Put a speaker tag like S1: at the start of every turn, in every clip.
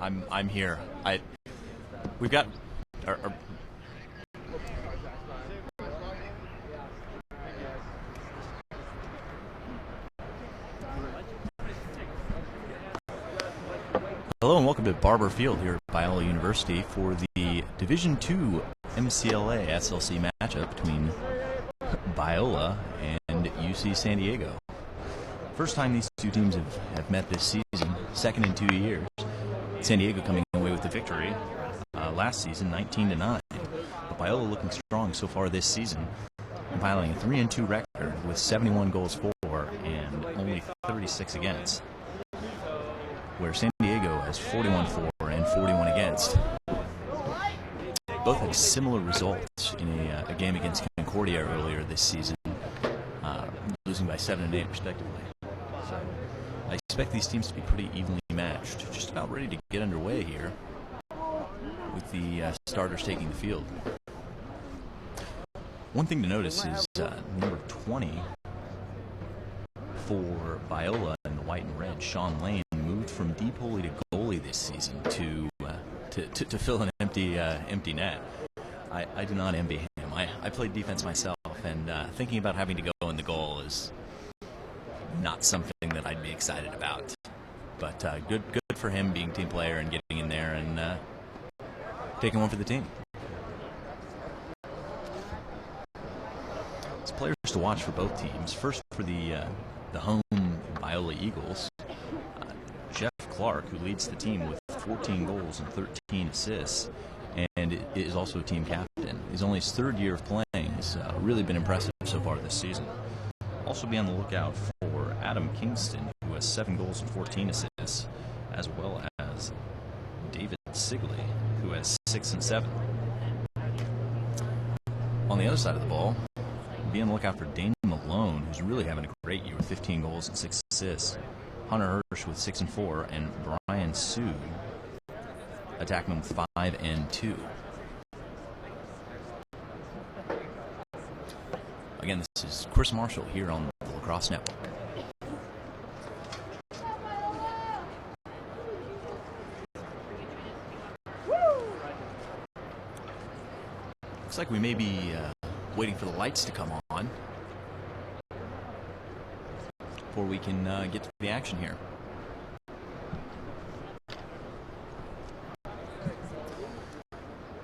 S1: I'm here. We've got our Hello and welcome to Barber Field here at Biola University for the Division II MCLA SLC matchup between Biola and UC San Diego. First time these two teams have met this season, second in 2 years. San Diego coming away with the victory last season, 19-9. But Biola looking strong so far this season, compiling a 3-2 record with 71 goals for and only 36 against, where San Diego has 41 for and 41 against. Both had similar results in a game against Concordia earlier this season, losing by 7 and 8 respectively. So I expect these teams to be pretty evenly matched. Just about ready to get underway here with the starters taking the field. One thing to notice is number 20 for Biola in the white and red, Sean Lane, moved from deep goalie to goalie this season to fill an empty net. I do not envy him. I played defense myself, and thinking about having to go in the goal is not something that I'd be excited about. But good for him being a team player and getting in there and taking one for the team. It's players to watch for both teams. First for the home Biola Eagles, Jeff Clark, who leads the team with 14 goals and 13 assists, and is also a team captain. He's only his third year of playing. He's really been impressive so far this season. Also be on the lookout for Adam Kingston, who has 7 goals and 14 assists, as well as David Sigley, who has 6 and 7. On the other side of the ball, be on the lookout for Dane Malone, who's really having a great year with 15 goals and 6 assists. Hunter Hirsch with 6 and 4, and Brian Sue attacking with 5 and 2. Again, this is Chris Marshall here on the Lacrosse Network. Looks like we may be waiting for the lights to come on before we can get to the action here.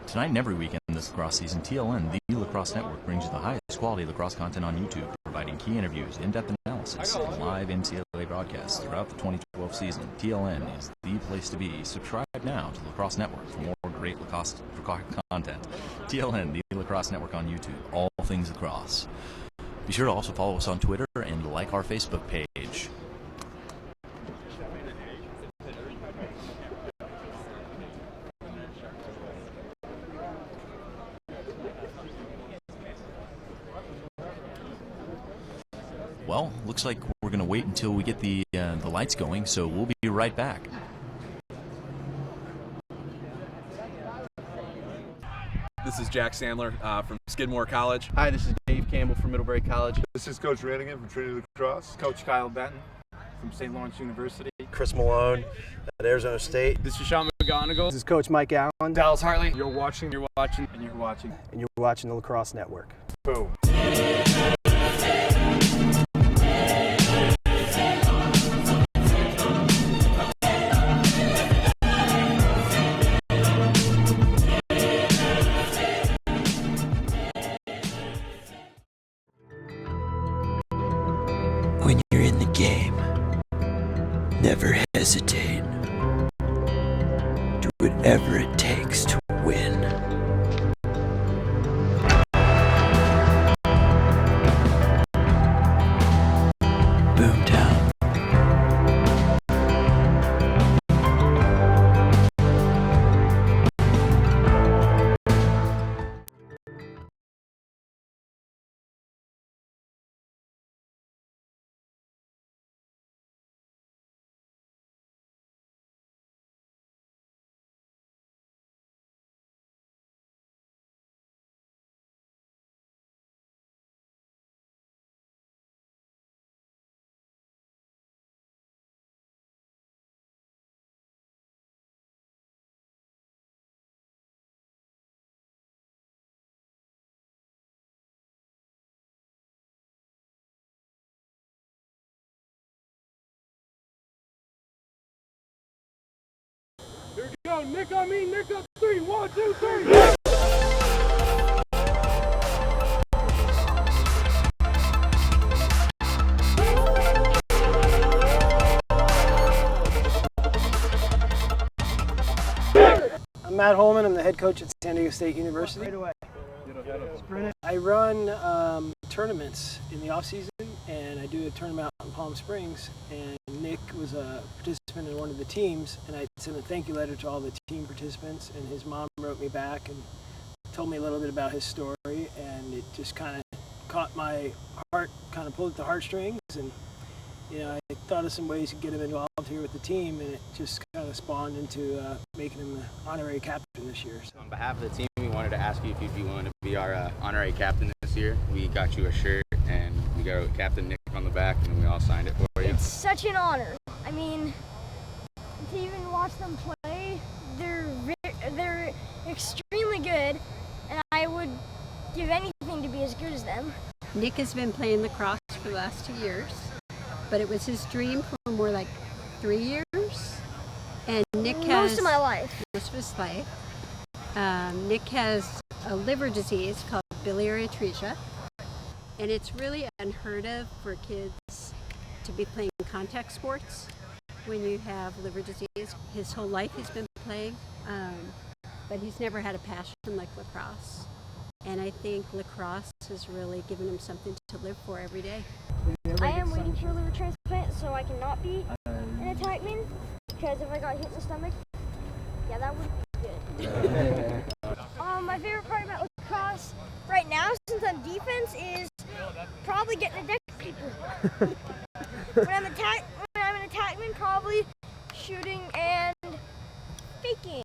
S1: Tonight and every weekend this lacrosse season, TLN, the Lacrosse Network, brings you the highest quality lacrosse content on YouTube, providing key interviews, in-depth analysis, and live MCLA broadcasts throughout the 2012 season. TLN is the place to be. Subscribe now to the Lacrosse Network for more great lacrosse content. TLN, the Lacrosse Network on YouTube, all things lacrosse. Be sure to also follow us on Twitter and like our Facebook page. Well, looks like we're going to wait until we get the lights going, so we'll be right back.
S2: This is Jack Sandler from Skidmore College.
S3: Hi, this is Dave Campbell from Middlebury College.
S4: This is Coach Rannigan from Trinity Lacrosse.
S5: Coach Kyle Benton from St. Lawrence University.
S6: Chris Malone at Arizona State.
S7: This is Sean McGonigal.
S3: This is Coach Mike Allen.
S5: Dallas Hartley.
S7: You're watching.
S5: And you're watching.
S3: And you're watching the Lacrosse Network.
S5: Boom.
S8: When you're in the game, never hesitate. Do whatever it takes to win.
S7: down. Nick on me, Nick up 3. 1, 2, 3.
S3: I'm Matt Holman. I'm the head coach at San Diego State University. I run tournaments in the off season, and I do a tournament out in Palm Springs. And Nick was a participant in one of the teams, and I sent a thank you letter to all the team participants. And his mom wrote me back and told me a little bit about his story, and it just kind of caught my heart, kind of pulled at the heartstrings. And I thought of some ways to get him involved here with the team, and it just kind of spawned into making him the honorary captain this year. So.
S9: On behalf of the team, we wanted to ask you if you'd be willing to be our honorary captain this year. We got you a shirt, and we got Captain Nick on the back, and we all signed it for you.
S10: It's such an honor. I mean, to even watch them play, they're extremely good, and I would give anything to be as good as them.
S11: Nick has been playing lacrosse for the last 2 years, but it was his dream for more like 3 years. And Nick has
S10: most of my life.
S11: Most of his life. Nick has a liver disease called biliary atresia, and it's really unheard of for kids to be playing contact sports when you have liver disease. His whole life he's been playing, but he's never had a passion like lacrosse. And I think lacrosse has really given him something to live for every day.
S10: I am waiting for a liver transplant so I cannot be an attackman, because if I got hit in the stomach, yeah, that would be good. My favorite part about lacrosse right now, since I'm defense, is probably getting a deck paper. when I'm an attackman, probably shooting and faking.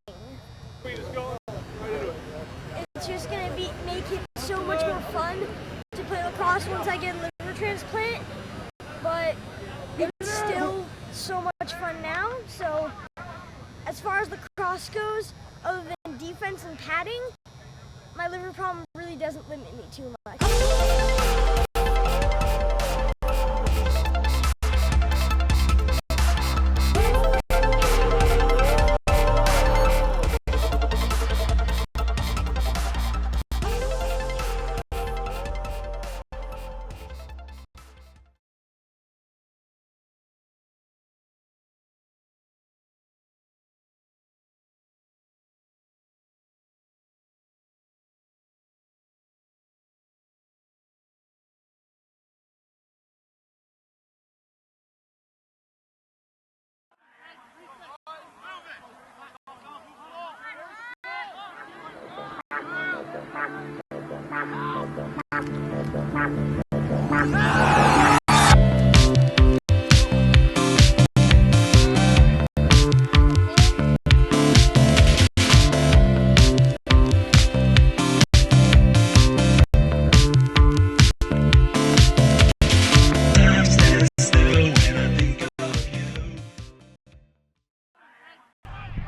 S10: It's just gonna make it so much more fun to play lacrosse once I get a liver transplant, but it's still so much fun now. So as far as lacrosse goes, other than defense and padding, my liver problem really doesn't limit me too much.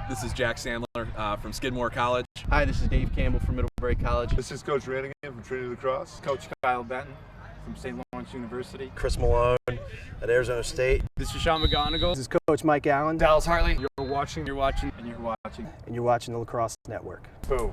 S2: This is Jack Sandler from Skidmore College.
S3: Hi, this is Dave Campbell from Middlebury College.
S4: This is Coach Rannigan from Trinity Lacrosse.
S5: Coach Kyle Benton from St. Lawrence University.
S6: Chris Malone at Arizona State.
S5: This is Sean McGonigal.
S3: This is Coach Mike Allen.
S5: Dallas Hartley. You're watching, and
S3: And you're watching the Lacrosse Network.
S5: boom.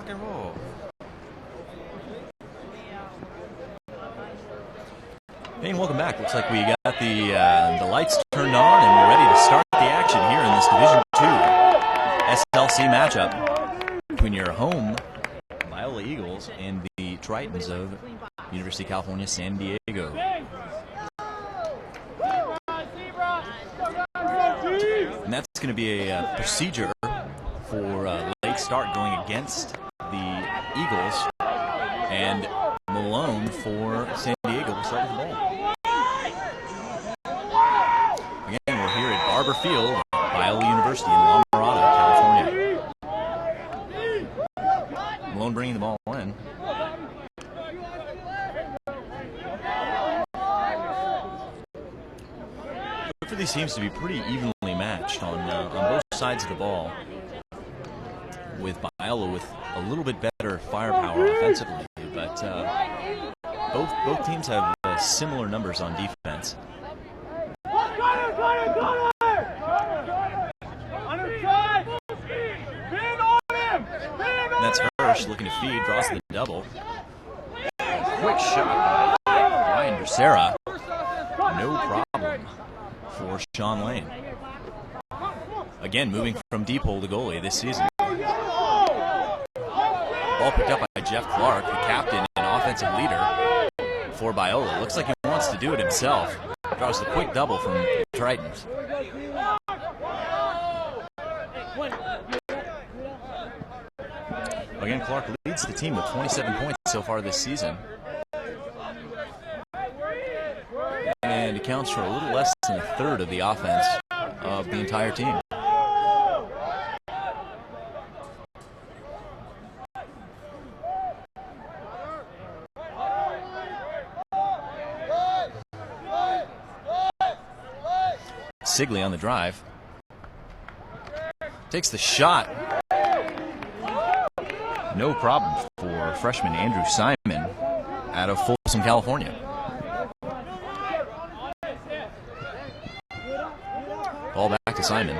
S1: Rock and roll. Hey, and welcome back. Looks like we got the lights turned on and we're ready to start the action here in this Division II SLC matchup between your home Biola Eagles and the Tritons of University of California, San Diego. And that's going to be a procedure for late start going against the Eagles, and Malone for San Diego to start with the ball. Again, we're here at Barber Field, Biola University in La Mirada, California. Malone bringing the ball in. Look for these teams to be pretty evenly matched on both sides of the ball, with Biola with a little bit better firepower offensively, but both teams have similar numbers on defense. And that's Hirsch looking to feed, draws the double. Quick shot by Ryan Dressera. No problem for Sean Lane. Again, moving from deep hole to goalie this season. Ball picked up by Jeff Clark, the captain and offensive leader for Biola. Looks like he wants to do it himself. Draws the quick double from the Tritons. Again, Clark leads the team with 27 points so far this season. And accounts for a little less than a third of the offense of the entire team. Sigley on the drive. Takes the shot. No problem for freshman Andrew Simon out of Folsom, California. Ball back to Simon.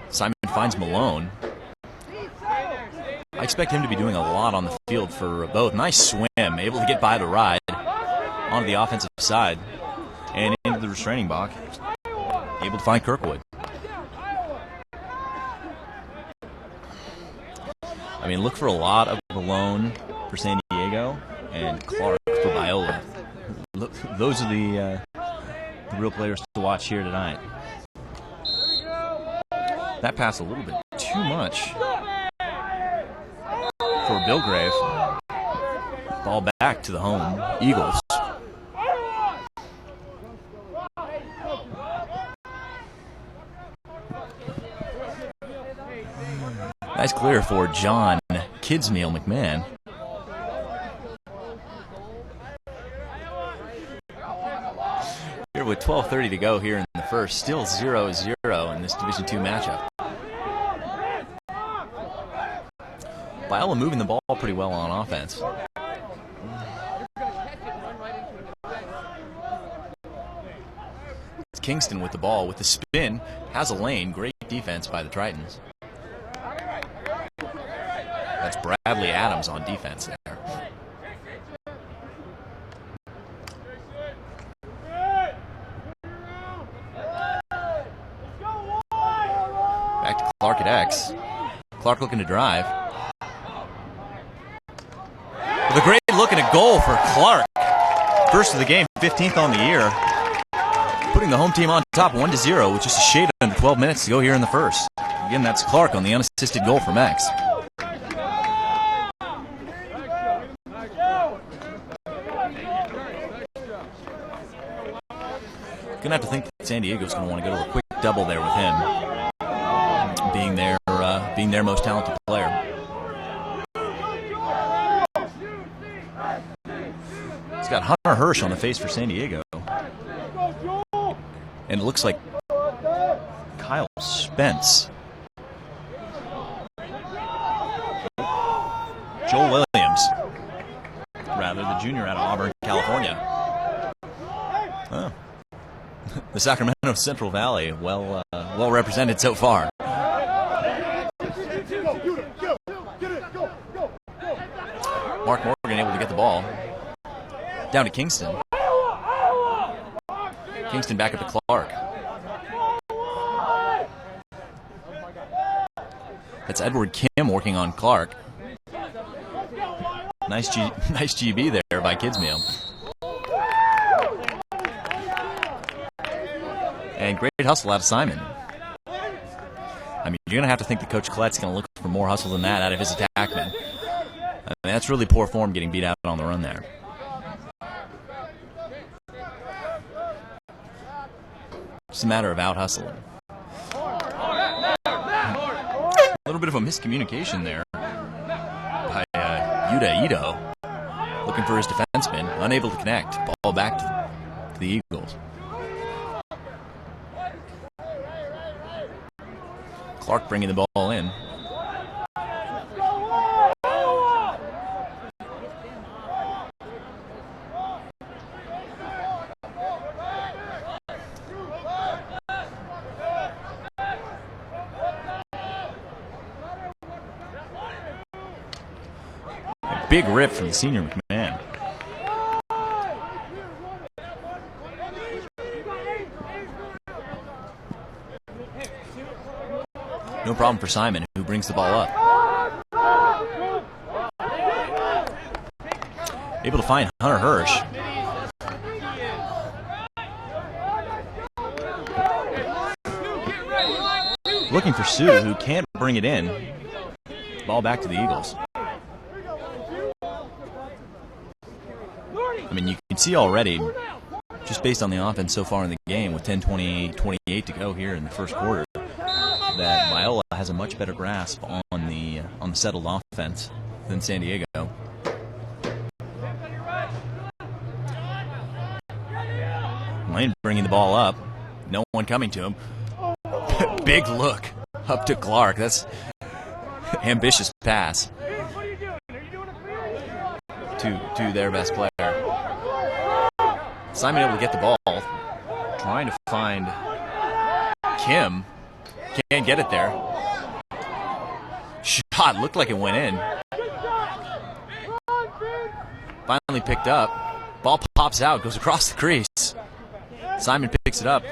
S1: Simon finds Malone. I expect him to be doing a lot on the field for both. Nice swim, able to get by the ride onto the offensive side and into the restraining box. Able to find Kirkwood. I mean, look for a lot of Malone for San Diego and Clark for Biola. Look, those are the real players to watch here tonight. That pass a little bit too much for Billgrave. Ball back to the home Eagles. Nice clear for John Kidsmeal McMahon. Here with 12:30 to go here in the first, still 0-0 in this Division II matchup. Biola moving the ball pretty well on offense. It's Kingston with the ball, with the spin, has a lane, great defense by the Tritons. That's Bradley Adams on defense there. Back to Clark at X. Clark looking to drive. With a great look and a goal for Clark. First of the game, 15th on the year. Putting the home team on top 1-0 with just a shade under 12 minutes to go here in the first. Again, that's Clark on the unassisted goal from X. Gonna have to think that San Diego's gonna want to go to a quick double there with him, being their most talented player. It's got Hunter Hirsch on the face for San Diego, and it looks like Kyle Spence, Joel Williams, rather, the junior out of Auburn, California. Oh. The Sacramento Central Valley, well represented so far. Mark Morgan able to get the ball. Down to Kingston. Kingston back up to Clark. That's Edward Kim working on Clark. Nice GB there by Kidsmeal. And great hustle out of Simon. I mean, you're going to have to think that Coach Collette's going to look for more hustle than that out of his attackmen. I mean, that's really poor form getting beat out on the run there. Just a matter of out hustling. A little bit of a miscommunication there by Yuta Ito. Looking for his defenseman, unable to connect. Ball back to the Eagles. Clark bringing the ball in. A big rip from the senior McMahon. No problem for Simon, who brings the ball up. Able to find Hunter Hirsch. Looking for Sue, who can't bring it in. Ball back to the Eagles. I mean, you can see already, just based on the offense so far in the game, with 10:28 to go here in the first quarter, that Biola has a much better grasp on the settled offense than San Diego. Lane bringing the ball up, no one coming to him. Big look up to Clark. That's ambitious pass to their best player. Simon able to get the ball, trying to find Kim. Can't get it there. Shot looked like it went in. Finally picked up. Ball pops out, goes across the crease. Simon picks it up.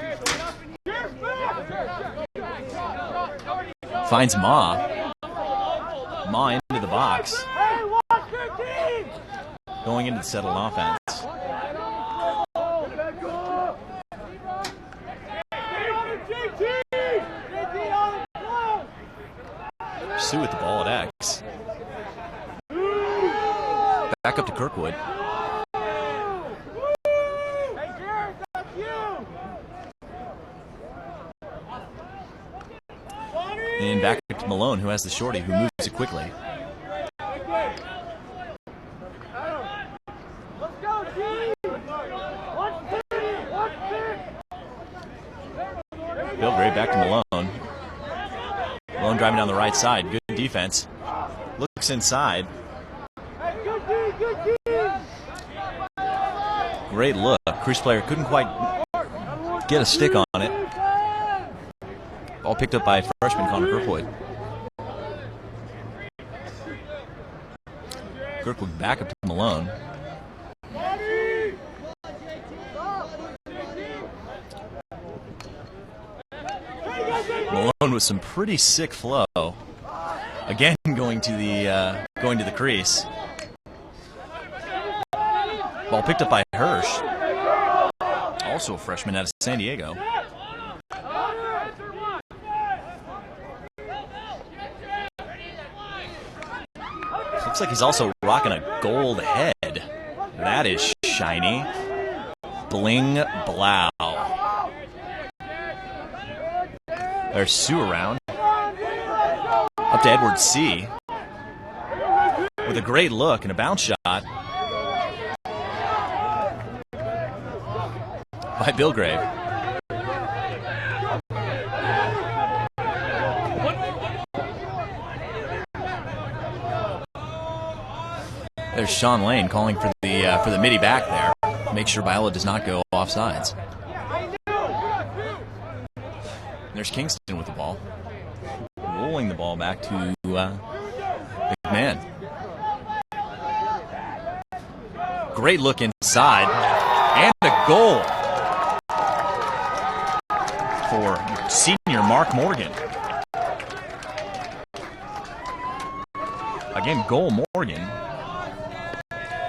S1: Finds Ma. Ma into the box. Going into the settled offense. Sue with the ball at X. Back up to Kirkwood. And back up to Malone, who has the shorty, who moves it quickly. Bilgrave back to Malone. Malone driving down the right side. Good defense. Looks inside. Great look. Crease player couldn't quite get a stick on it. Ball picked up by freshman Connor Kirkwood. Kirkwood back up to Malone. Malone with some pretty sick flow. Again, going to the crease. Ball picked up by Hirsch, also a freshman out of San Diego. Looks like he's also rocking a gold head. That is shiny. Bling blow. There's Sue around. Up to Edward C. With a great look and a bounce shot by Bilgrave. There's Sean Lane calling for the midi back there. Make sure Biola does not go offsides. There's Kingston with the ball. Rolling the ball back to McMahon. Great look inside. And a goal for senior Mark Morgan. Again, goal Morgan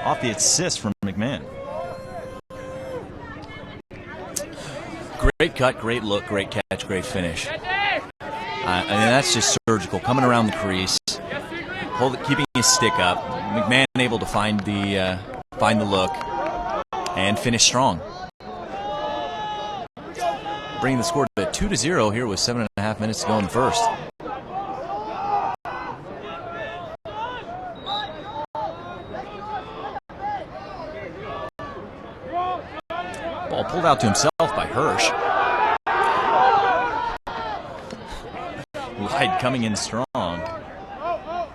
S1: off the assist from McMahon. Great cut, great look, great catch, great finish. And that's just surgical, coming around the crease, keeping his stick up. McMahon able to find the look and finish strong. Bringing the score to 2-0 here with 7.5 minutes to go in the first. Ball pulled out to himself by Hirsch. Wide coming in strong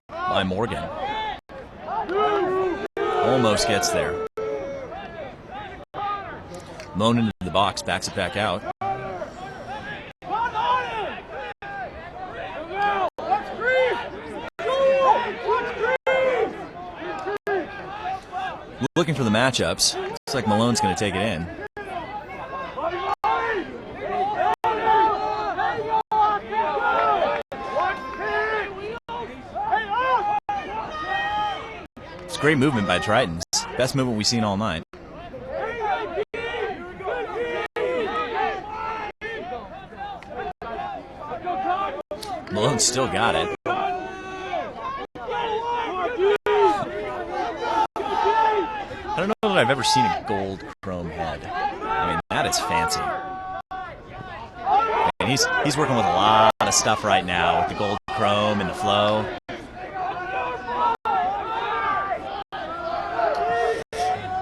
S1: by Morgan. Almost gets there. Moan into the box, backs it back out. Looking for the matchups. Looks like Malone's going to take it in. It's great movement by Tritons. Best movement we've seen all night. Malone's still got it. I don't know that I've ever seen a gold chrome head. I mean, that is fancy. And he's working with a lot of stuff right now with the gold chrome and the flow.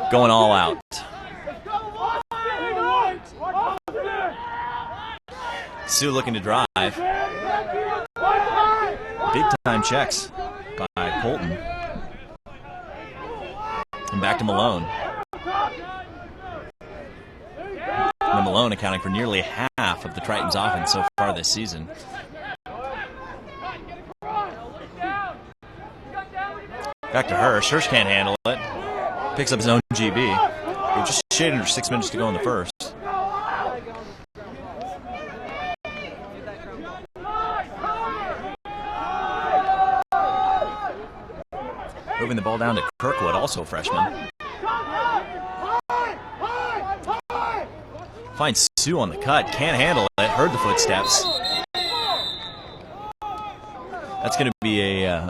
S1: Going all out. Sue looking to drive. Big time checks by Colton. And back to Malone. And Malone accounting for nearly half of the Tritons offense so far this season. Back to Hirsch. Hirsch can't handle it. Picks up his own GB. We're just shade under 6 minutes to go in the first. Moving the ball down to Kirkwood, also a freshman. Finds Sue on the cut, can't handle it, heard the footsteps. That's going to be a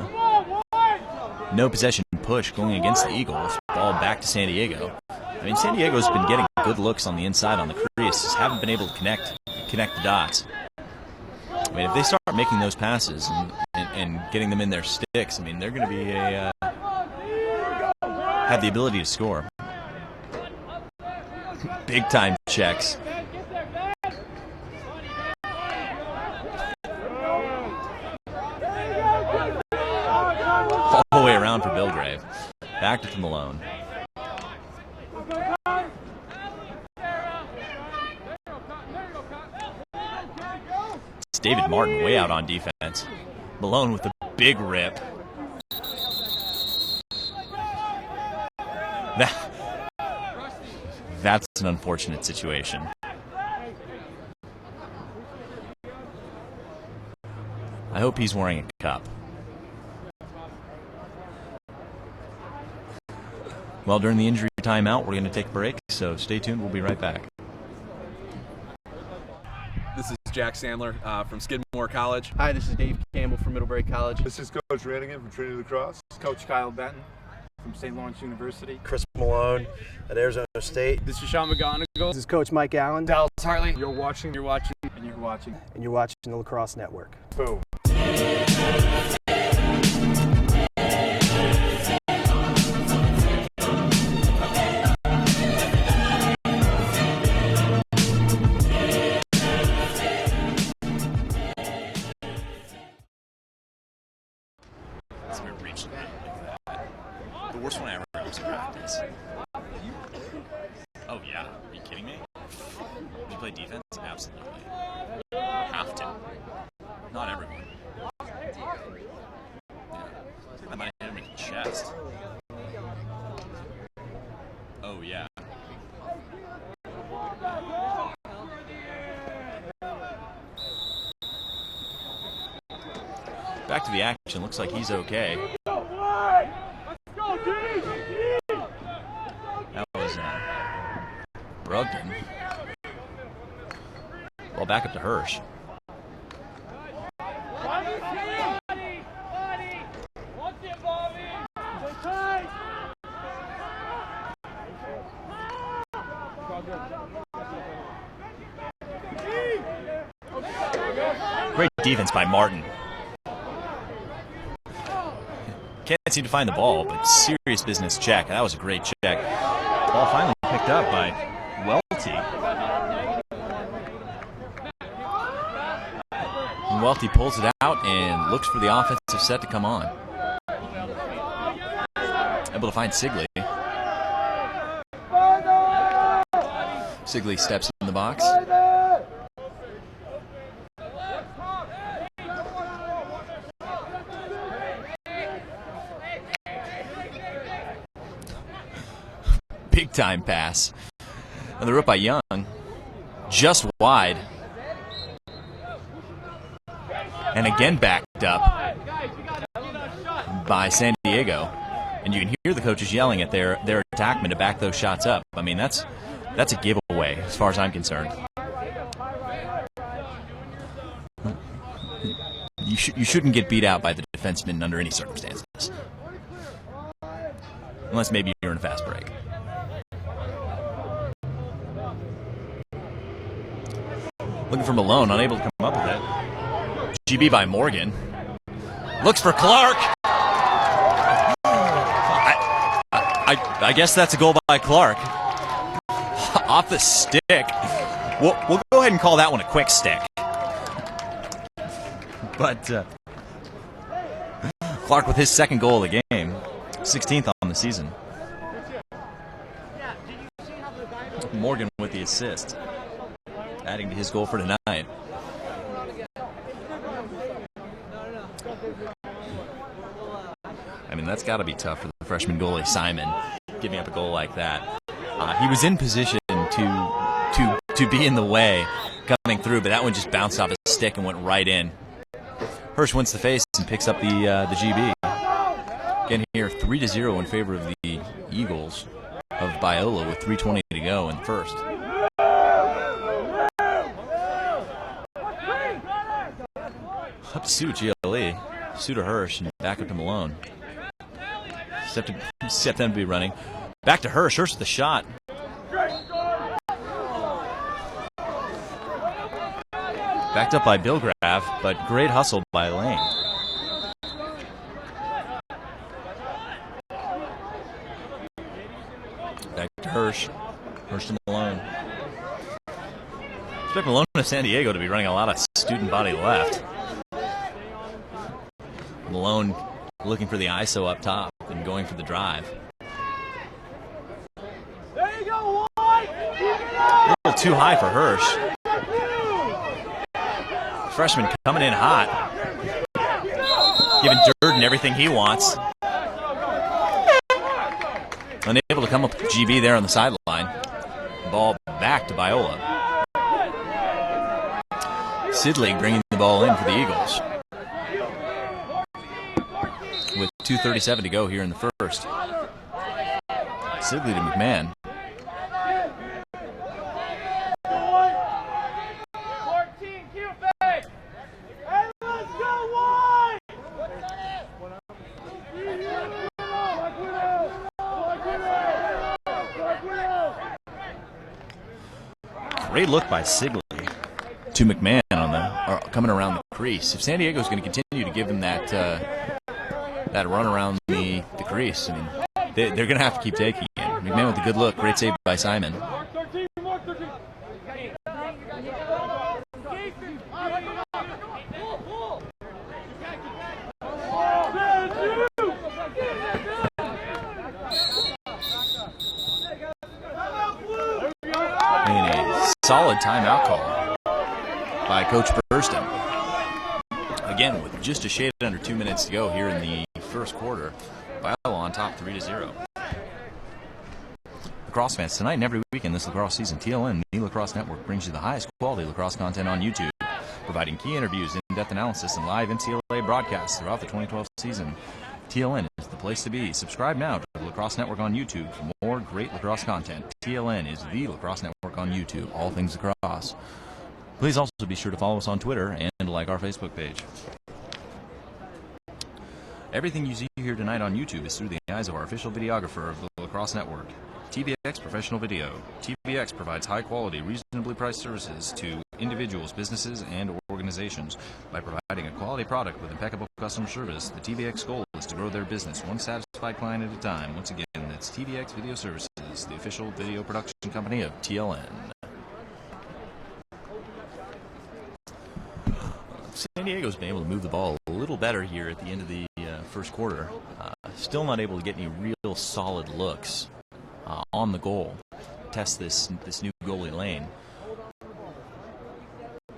S1: no possession push going against the Eagles. Ball back to San Diego. I mean, San Diego's been getting good looks on the inside on the crease, just haven't been able to connect the dots. I mean, if they start making those passes and getting them in their sticks, I mean, they're going to be have the ability to score. Big time checks. All the way around for Bilgrave. Back to Malone. It's David Martin way out on defense. Malone with a big rip. That's an unfortunate situation. I hope he's wearing a cup. Well, during the injury timeout, we're going to take a break, so stay tuned. We'll be right back.
S2: This is Jack Sandler from Skidmore College.
S5: Hi, this is Dave Campbell from Middlebury College.
S4: This is Coach Rannigan from Trinity Lacrosse.
S5: Coach Kyle Benton from St. Lawrence University.
S6: Chris Malone at Arizona State.
S5: This is Sean McGonigal.
S3: This is Coach Mike Allen.
S5: Dallas Hartley. You're watching, and you're watching.
S3: And you're watching the Lacrosse Network.
S4: Boom.
S1: The worst one I ever heard was practice. Oh yeah, are you kidding me? Did you play defense? Absolutely. Have to. Not everyone. Yeah. I might have hit him in the chest. Back to the action. Looks like he's okay. That was Brogdon. Ball back up to Hirsch. Great defense by Martin. Can't seem to find the ball, but serious business check. That was a great check. Ball finally picked up by Welty. And Welty pulls it out and looks for the offensive set to come on. Able to find Sigley. Sigley steps in the box. Big time pass. And they're up by Young. Just wide. And again backed up by San Diego. And you can hear the coaches yelling at their attackmen to back those shots up. I mean, that's a giveaway as far as I'm concerned. You shouldn't get beat out by the defenseman under any circumstances. Unless maybe you're in a fast break. Looking for Malone, unable to come up with it. GB by Morgan. Looks for Clark. I guess that's a goal by Clark. Off the stick. We'll go ahead and call that one a quick stick. But Clark with his second goal of the game. 16th on the season. Morgan with the assist. Adding to his goal for tonight. I mean, that's got to be tough for the freshman goalie, Simon, giving up a goal like that. He was in position to be in the way coming through, but that one just bounced off his stick and went right in. Hirsch wins the face and picks up the GB. Again here, 3-0 in favor of the Eagles of Biola with 3:20 to go in the first. Up to Sue, GLE. Sue to Hirsch, and back up to Malone. Set them to be running. Back to Hirsch. Hirsch with the shot. Backed up by Billgraf, but great hustle by Lane. Back to Hirsch. Hirsch to Malone. Expect Malone of San Diego to be running a lot of student body left. Malone looking for the ISO up top and going for the drive.
S7: There you go,
S1: A little too high for Hirsch. Freshman coming in hot. Giving Durden everything he wants. Unable to come up with GB there on the sideline. Ball back to Biola. Sidley bringing the ball in for the Eagles. With 2:37 to go here in the first. Sidley to McMahon. Great look by Sigley to McMahon on coming around the crease. If San Diego's going to continue to give him that run around the crease, I mean, they're going to have to keep taking it. McMahon with a good look. Great save by Simon. Solid timeout call by Coach Burston. Again, with just a shade under 2 minutes to go here in the first quarter, Biola on top 3-0. Lacrosse fans, tonight and every weekend this lacrosse season, TLN, the Lacrosse Network, brings you the highest quality lacrosse content on YouTube, providing key interviews, in-depth analysis and live MCLA broadcasts throughout the 2012 season. TLN is the place to be. Subscribe now to the Lacrosse Network on YouTube for more great lacrosse content. TLN is the Lacrosse Network on YouTube, all things lacrosse. Please also be sure to follow us on Twitter and like our Facebook page. Everything you see here tonight on YouTube is through the eyes of our official videographer of the Lacrosse Network, TBX Professional Video. TBX provides high-quality, reasonably priced services to individuals, businesses, and organizations. By providing a quality product with impeccable customer service, the TBX goal is to grow their business one satisfied client at a time. Once again, that's TBX Video Services, the official video production company of TLN. San Diego's been able to move the ball a little better here at the end of the first quarter. Still not able to get any real solid looks on the goal. Test this new goalie lane.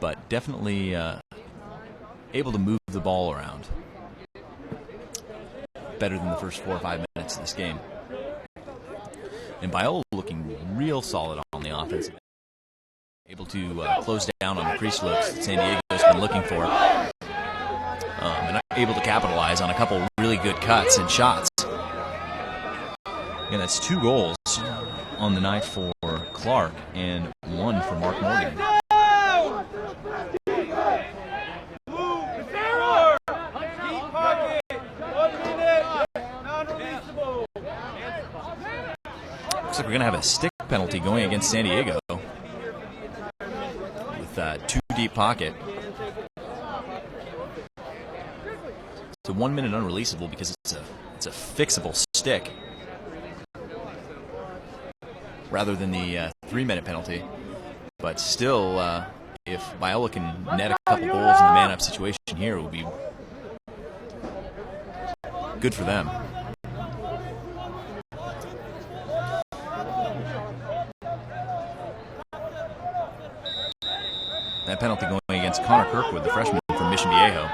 S1: But definitely able to move the ball around better than the first 4 or 5 minutes of this game. And Biola looking real solid on the offensive end. Able to close down on the crease looks that San Diego's been looking for. And able to capitalize on a couple really good cuts and shots. And that's 2 goals on the night for Clark and 1 for Mark Morgan. Looks like we're going to have a stick penalty going against San Diego with 2 deep pocket. It's a 1 minute unreleasable because it's a fixable stick rather than the 3 minute penalty. But still, if Biola can net a couple goals in the man-up situation here, it would be good for them. That penalty going against Connor Kirkwood, the freshman from Mission Viejo.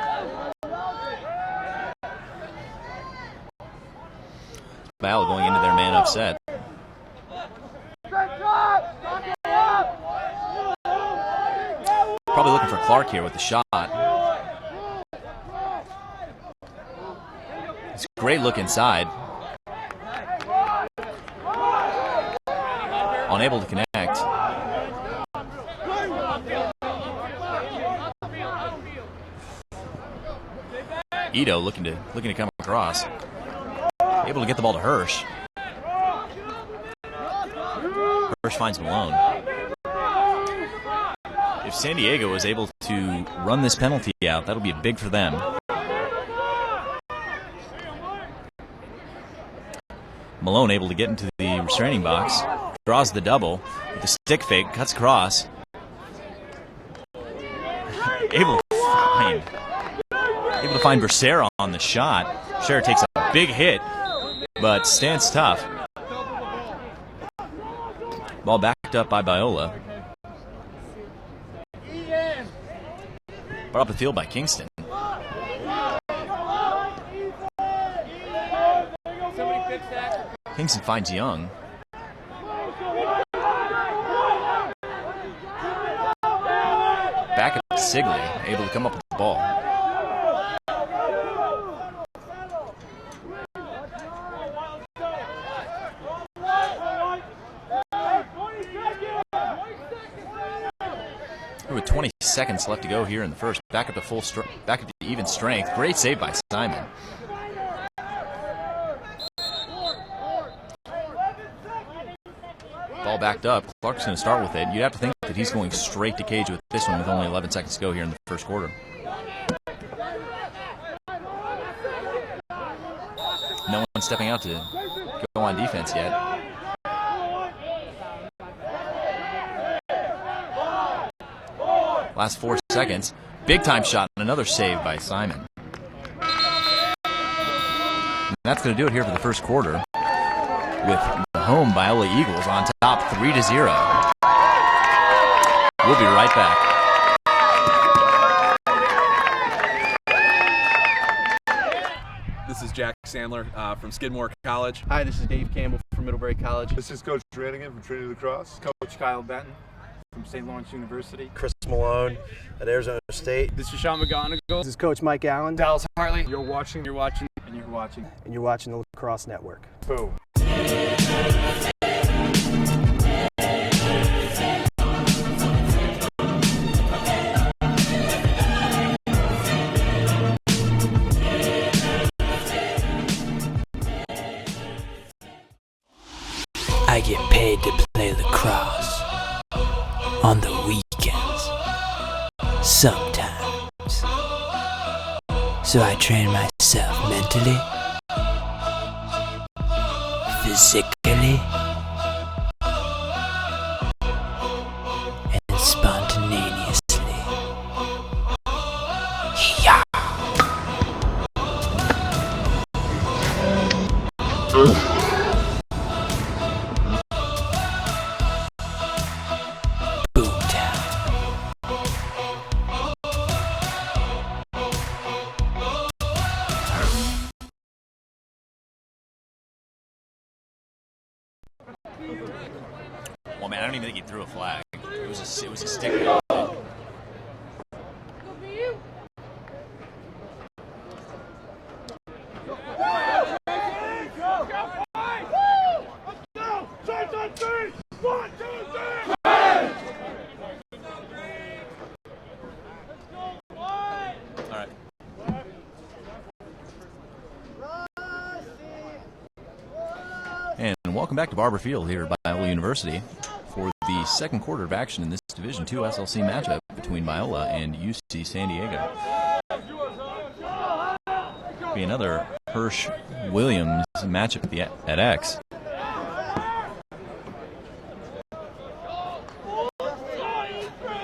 S1: Biola going into their man-up set. Probably looking for Clark here with the shot. It's a great look inside. Unable to connect. Ito looking to come across. Able to get the ball to Hirsch. Hirsch finds Malone. If San Diego is able to run this penalty out, that'll be big for them. Malone able to get into the restraining box. Draws the double with the stick fake, cuts across. Able to find Becerra on the shot. Becerra takes a big hit, but stands tough. Ball backed up by Biola. Brought up the field by Kingston. Kingston finds Young. Back up to Sigley, able to come up with the ball. With 20 seconds left to go here in the first, back up to even strength. Great save by Simon. Ball backed up. Clark's going to start with it. You'd have to think that he's going straight to cage with this one with only 11 seconds to go here in the first quarter. No one stepping out to go on defense yet. Last 4 seconds. Big time shot and another save by Simon. And that's going to do it here for the first quarter, with the home Biola Eagles on top 3-0. We'll be right back.
S2: This is Jack Sandler from Skidmore College.
S5: Hi, this is Dave Campbell from Middlebury College.
S4: This is Coach Rannigan from Trinity Lacrosse.
S5: Coach Kyle Benton from St. Lawrence University.
S6: Chris Malone at Arizona State.
S5: This is Sean McGonigal.
S3: This is Coach Mike Allen.
S5: Dallas Hartley. You're watching, and you're watching
S3: the Lacrosse Network.
S5: Boom.
S8: I get paid to play lacrosse on the weekends, sometimes. So I train myself mentally, physically, and spontaneously. Yeah.
S1: Well, man, I don't even think he threw a flag. It was a stick. And welcome back to Barber Field here at Biola University for the second quarter of action in this Division II SLC matchup between Biola and UC San Diego. Be another Hirsch-Williams matchup at X.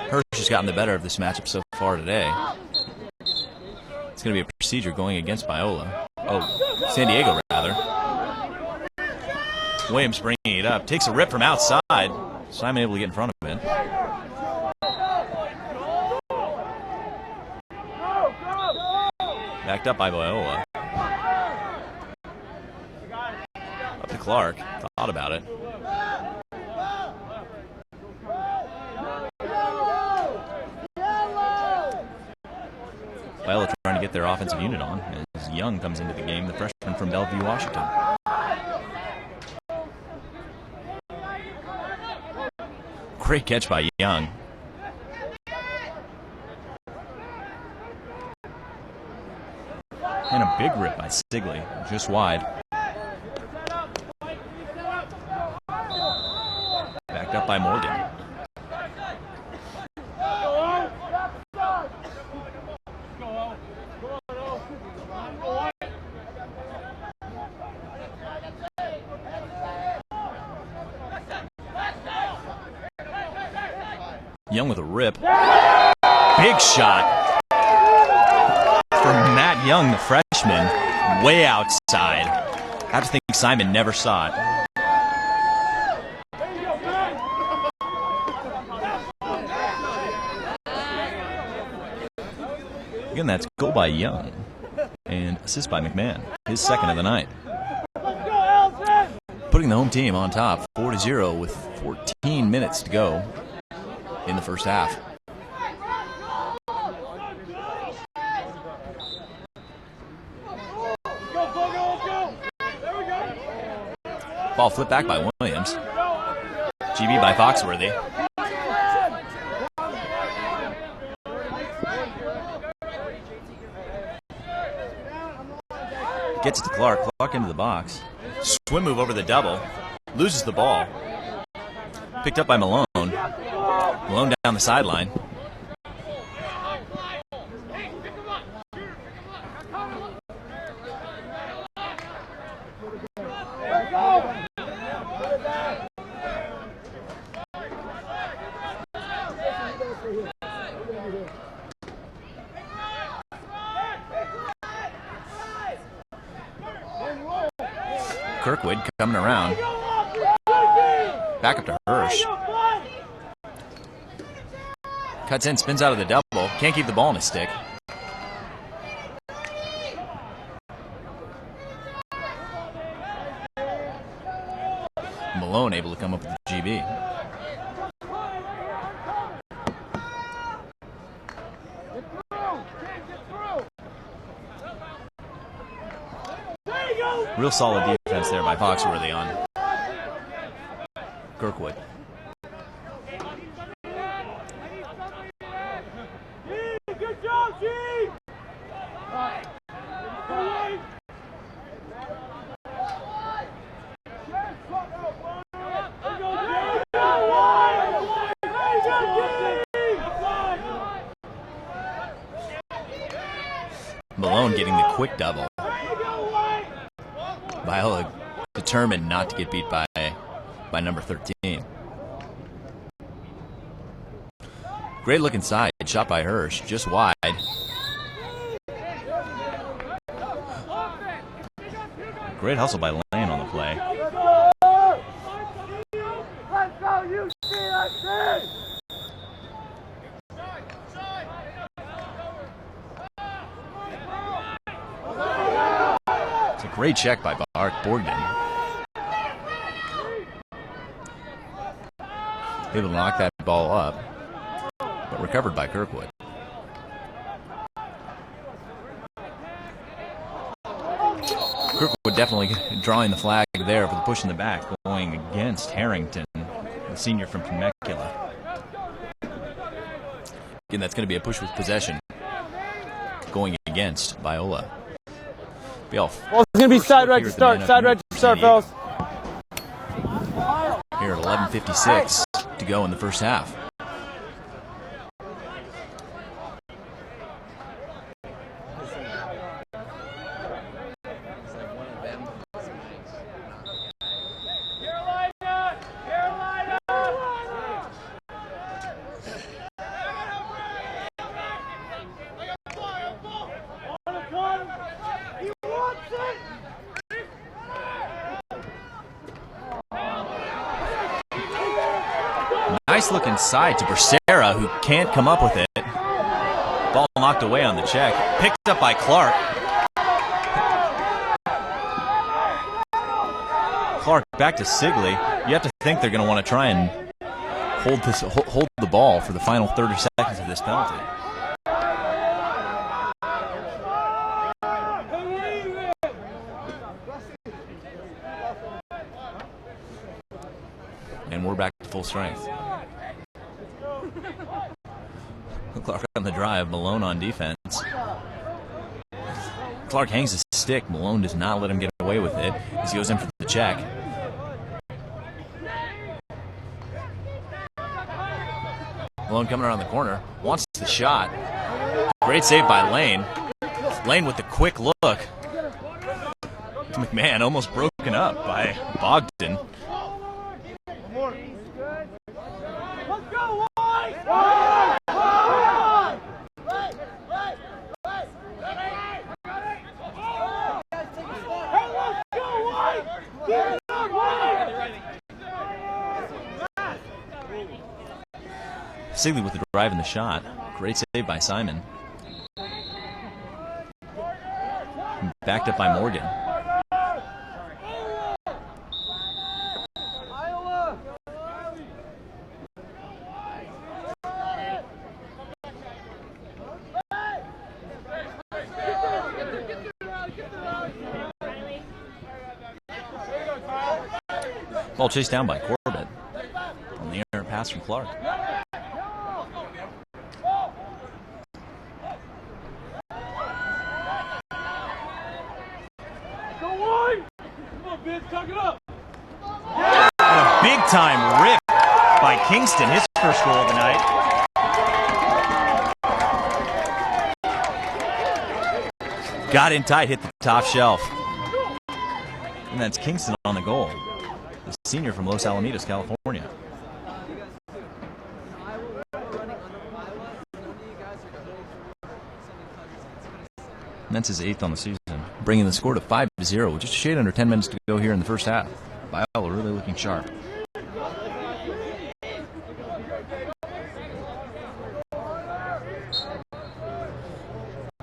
S1: Hirsch has gotten the better of this matchup so far today. It's going to be a procedure going against Biola. Oh, San Diego rather. Williams bringing it up, takes a rip from outside. Simon able to get in front of it. Backed up by Biola. Up to Clark, thought about it. Biola trying to get their offensive unit on as Young comes into the game, the freshman from Bellevue, Washington. Great catch by Young. And a big rip by Stigley, just wide. Backed up by Morgan. Young with a rip. Big shot from Matt Young, the freshman, way outside. I have to think Simon never saw it. Again, that's goal by Young and assist by McMahon, his second of the night. Putting the home team on top 4-0 with 14 minutes to go in the first half. Ball flipped back by Williams. GB by Foxworthy. Gets it to Clark. Clark into the box. Swim move over the double. Loses the ball. Picked up by Malone. Malone down the sideline. Kirkwood coming around. Back up to Hirsch. Cuts in, spins out of the double. Can't keep the ball in his stick. Malone able to come up with the GB. Real solid defense there by Foxworthy on Kirkwood.
S7: Good job, G!
S1: Malone getting the quick double. Biola determined not to get beat by number 13. Great look inside, shot by Hirsch, just wide. Great hustle by Lane on the play.
S7: Let's go, UCSD!
S1: It's a great check by Borgden. Able to knock that ball up, but recovered by Kirkwood. Kirkwood definitely drawing the flag there for the push in the back, going against Harrington, the senior from Temecula. Again, that's going to be a push with possession, going against Biola.
S5: Well, it's going to be side right to start. Side right to start, fellas.
S1: Here at 11:56 to go in the first half. Nice look inside to Becerra, who can't come up with it. Ball knocked away on the check. Picked up by Clark. Clark back to Sigley. You have to think they're going to want to try and hold the ball for the final 30 seconds of this penalty. And we're back to full strength. Clark on the drive, Malone on defense. Clark hangs his stick. Malone does not let him get away with it as he goes in for the check. Malone coming around the corner, wants the shot. Great save by Lane. Lane with the quick look. McMahon almost broken up by Bogdan. Sigley with the drive and the shot. Great save by Simon. Backed up by Morgan. Ball chased down by Corbett on the errant pass from Clark. A big-time rip by Kingston, his first goal of the night. Got in tight, hit the top shelf. And that's Kingston on the goal. The senior from Los Alamitos, California. And that's his 8th on the season, bringing the score to 5-0 with just a shade under 10 minutes to go here in the first half. Biola really looking sharp.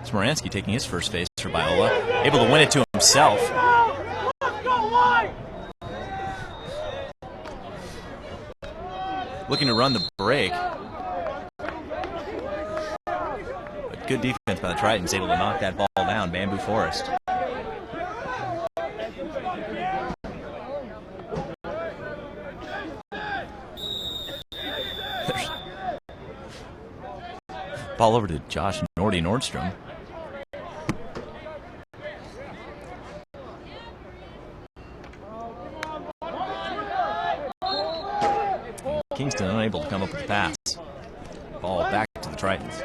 S1: Smoransky taking his first face for Biola, able to win it to himself. Looking to run the break. But good defense by the Tritons, able to knock that ball down. Bamboo Forest. Ball over to Josh Nordy Nordstrom. Kingston unable to come up with the pass. Ball back to the Tritons.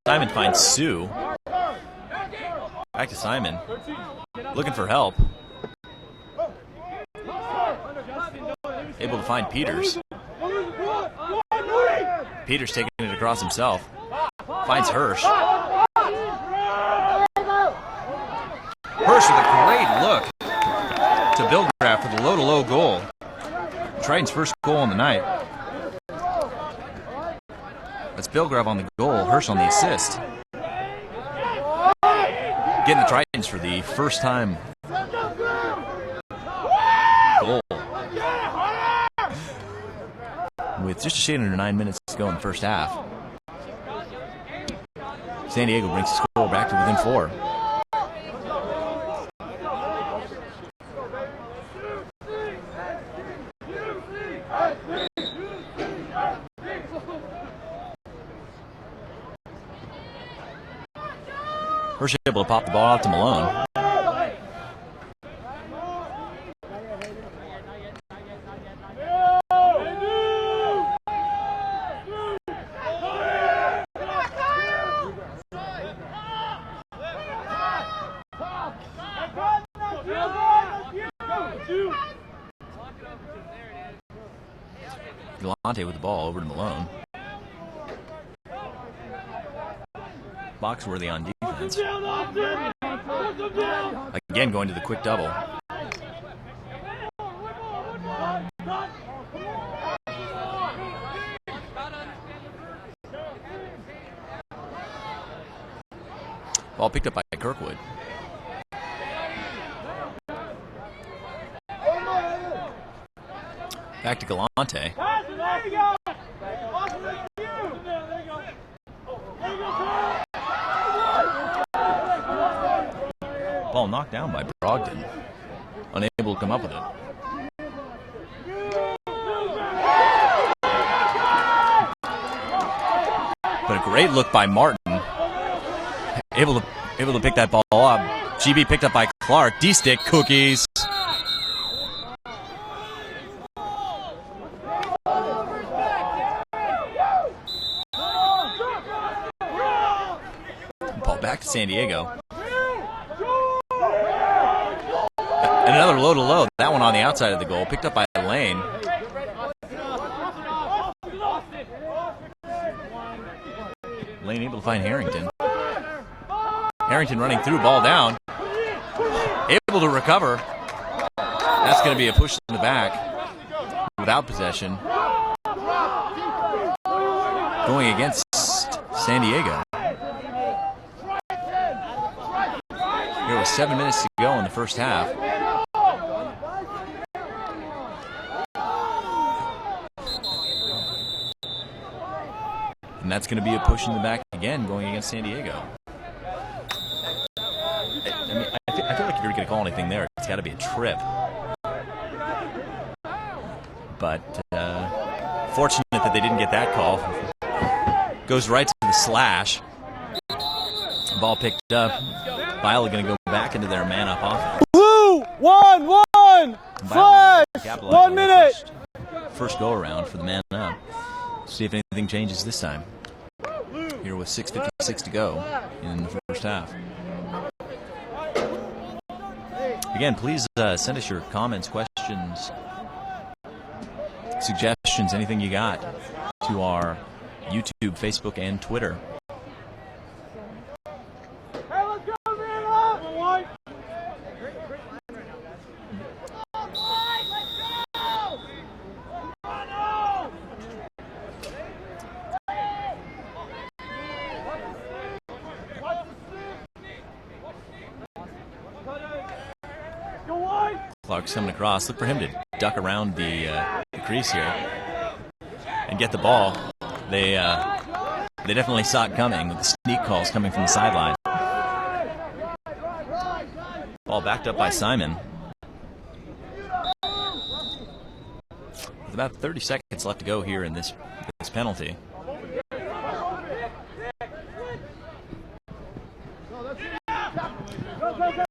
S1: Simon finds Sue. Back to Simon. Looking for help. Able to find Peters. Peters taking it across himself. Finds Hirsch. Hirsch with a great look to Billgraf for the low-to-low goal. Triton's first goal on the night. That's Billgraf on the goal, Hirsch on the assist. Getting the Tritons for the first time goal. With just a shade under 9 minutes to go in the first half. San Diego brings the score back to within 4. Hirsch able to pop the ball out to Malone. Galante with the ball over to Malone. Boxworthy on defense. Again going to the quick double. Ball picked up by Kirkwood. Back to Galante. Ball knocked down by Brogdon. Unable to come up with it. But a great look by Martin. Able to pick that ball up. GB picked up by Clark. D-stick cookies. Ball back to San Diego. And another low to low. That one on the outside of the goal. Picked up by Lane. Lane able to find Harrington. Harrington running through, ball down. Able to recover. That's going to be a push in the back. Without possession. Going against San Diego. Here with 7 minutes to go in the first half. And that's going to be a push in the back again going against San Diego. I feel like if you're going to call anything there, it's got to be a trip. But fortunate that they didn't get that call. Goes right to the slash. Ball picked up. Biola going to go back into their man-up offense.
S5: Blue, 1-1, flash, 1 minute.
S1: First go-around for the man-up. See if anything changes this time. Here with 6:56 to go in the first half. Again, please send us your comments, questions, suggestions, anything you got to our YouTube, Facebook, and Twitter. Clark's coming across. Look for him to duck around the crease here and get the ball. They definitely saw it coming with the sneak calls coming from the sideline. Ball backed up by Simon. With about 30 seconds left to go here in this penalty.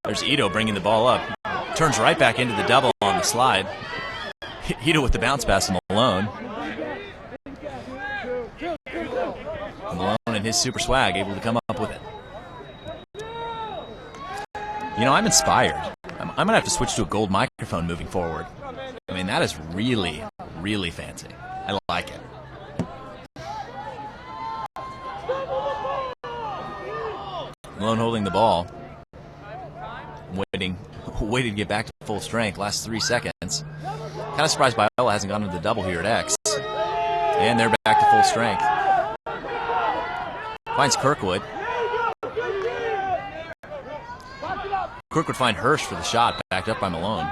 S1: There's Ito bringing the ball up. Turns right back into the double on the slide. Ito with the bounce pass to Malone. Malone and his super swag able to come up with it. You know, I'm inspired. I'm going to have to switch to a gold microphone moving forward. I mean, that is really, really fancy. I like it. Malone holding the ball. Waiting to get back to full strength. Last 3 seconds. Kind of surprised Biola hasn't gone to the double here at X. And they're back to full strength. Finds Kirkwood. Kirkwood find Hirsch for the shot, backed up by Malone.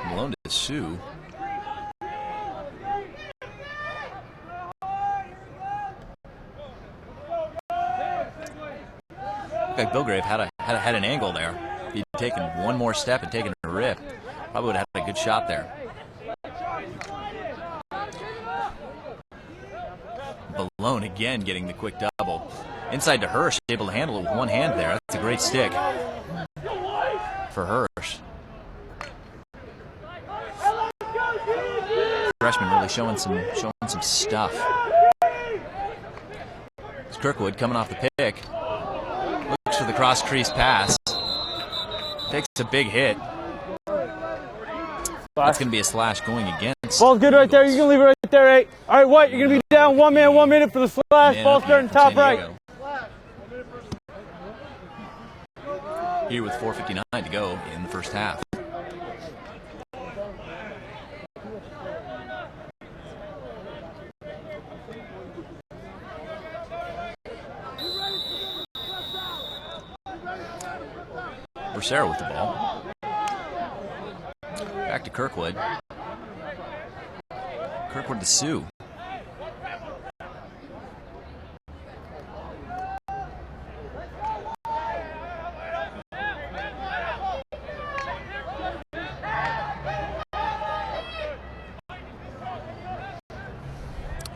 S1: Malone to Sue. Like Bilgrave had an angle there. If he'd taken one more step and taken a rip, probably would have had a good shot there. Malone again getting the quick double. Inside to Hirsch, able to handle it with one hand there. That's a great stick for Hirsch. Freshman really showing some stuff. It's Kirkwood coming off the pick. Looks for the cross crease pass. Takes a big hit. That's going to be a slash going against.
S5: Ball's good right there. You can leave it right there, 8. All right, White, you're going to be down 1 man, 1 minute for the slash. Ball starting top right.
S1: Here with 4:59 to go in the first half. Bracero with the ball. Back to Kirkwood. Kirkwood to Sue.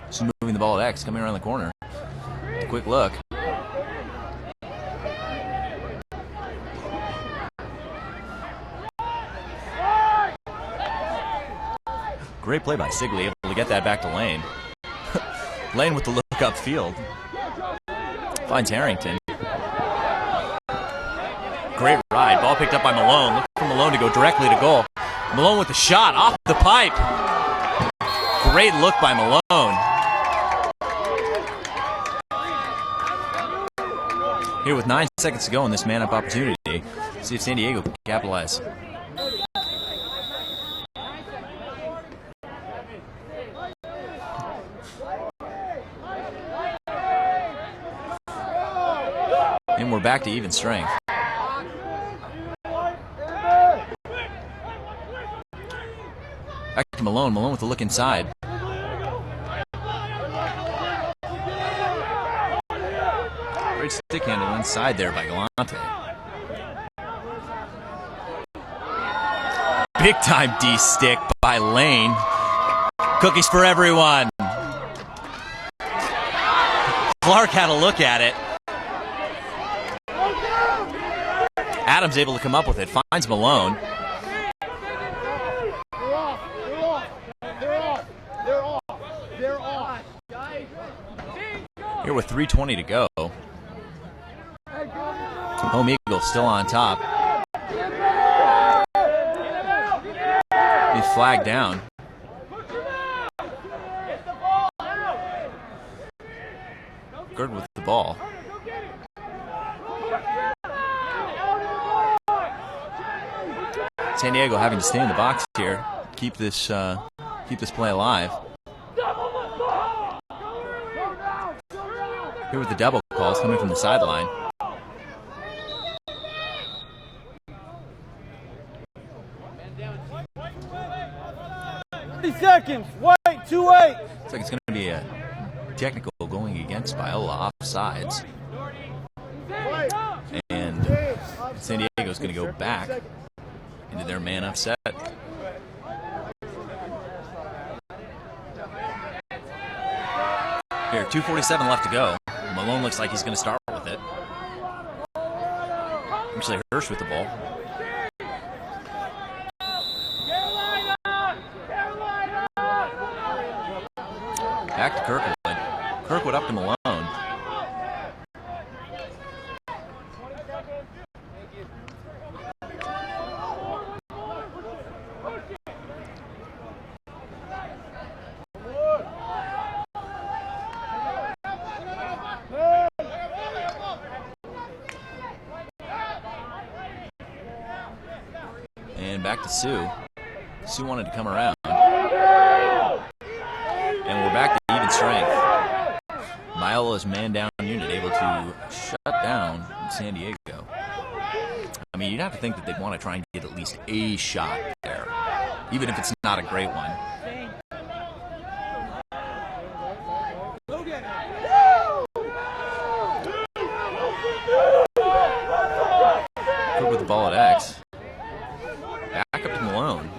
S1: Just moving the ball at X, coming around the corner. Quick look. Great play by Sigley, able to get that back to Lane. Lane with the look upfield. Finds Harrington. Great ride. Ball picked up by Malone. Looking for Malone to go directly to goal. Malone with the shot off the pipe. Great look by Malone. Here with 9 seconds to go in this man-up opportunity. See if San Diego can capitalize. And we're back to even strength. Back to Malone. Malone with the look inside. Great stick handle inside there by Galante. Big time D stick by Lane. Cookies for everyone. Clark had a look at it. Adams able to come up with it. Finds Malone. Here with 3:20 to go. Home Eagles still on top. He's flagged down. Gerd with the ball. San Diego having to stay in the box here, keep this play alive. Here with the double calls coming from the sideline.
S5: Seconds. Wait, 2-8.
S1: Looks like it's going to be a technical going against Biola offsides. And San Diego's going to go back into their man up set. Here, 2:47 left to go. Malone looks like he's going to start with it. Actually, Hirsch with the ball. Back to Kirkwood. Kirkwood up to Malone. And back to Sue. Sue wanted to come around. And we're back to even strength. Biola's man-down unit able to shut down San Diego. I mean, you'd have to think that they'd want to try and get at least a shot there, even if it's not a great one. Put with the ball at X. Back up to Malone.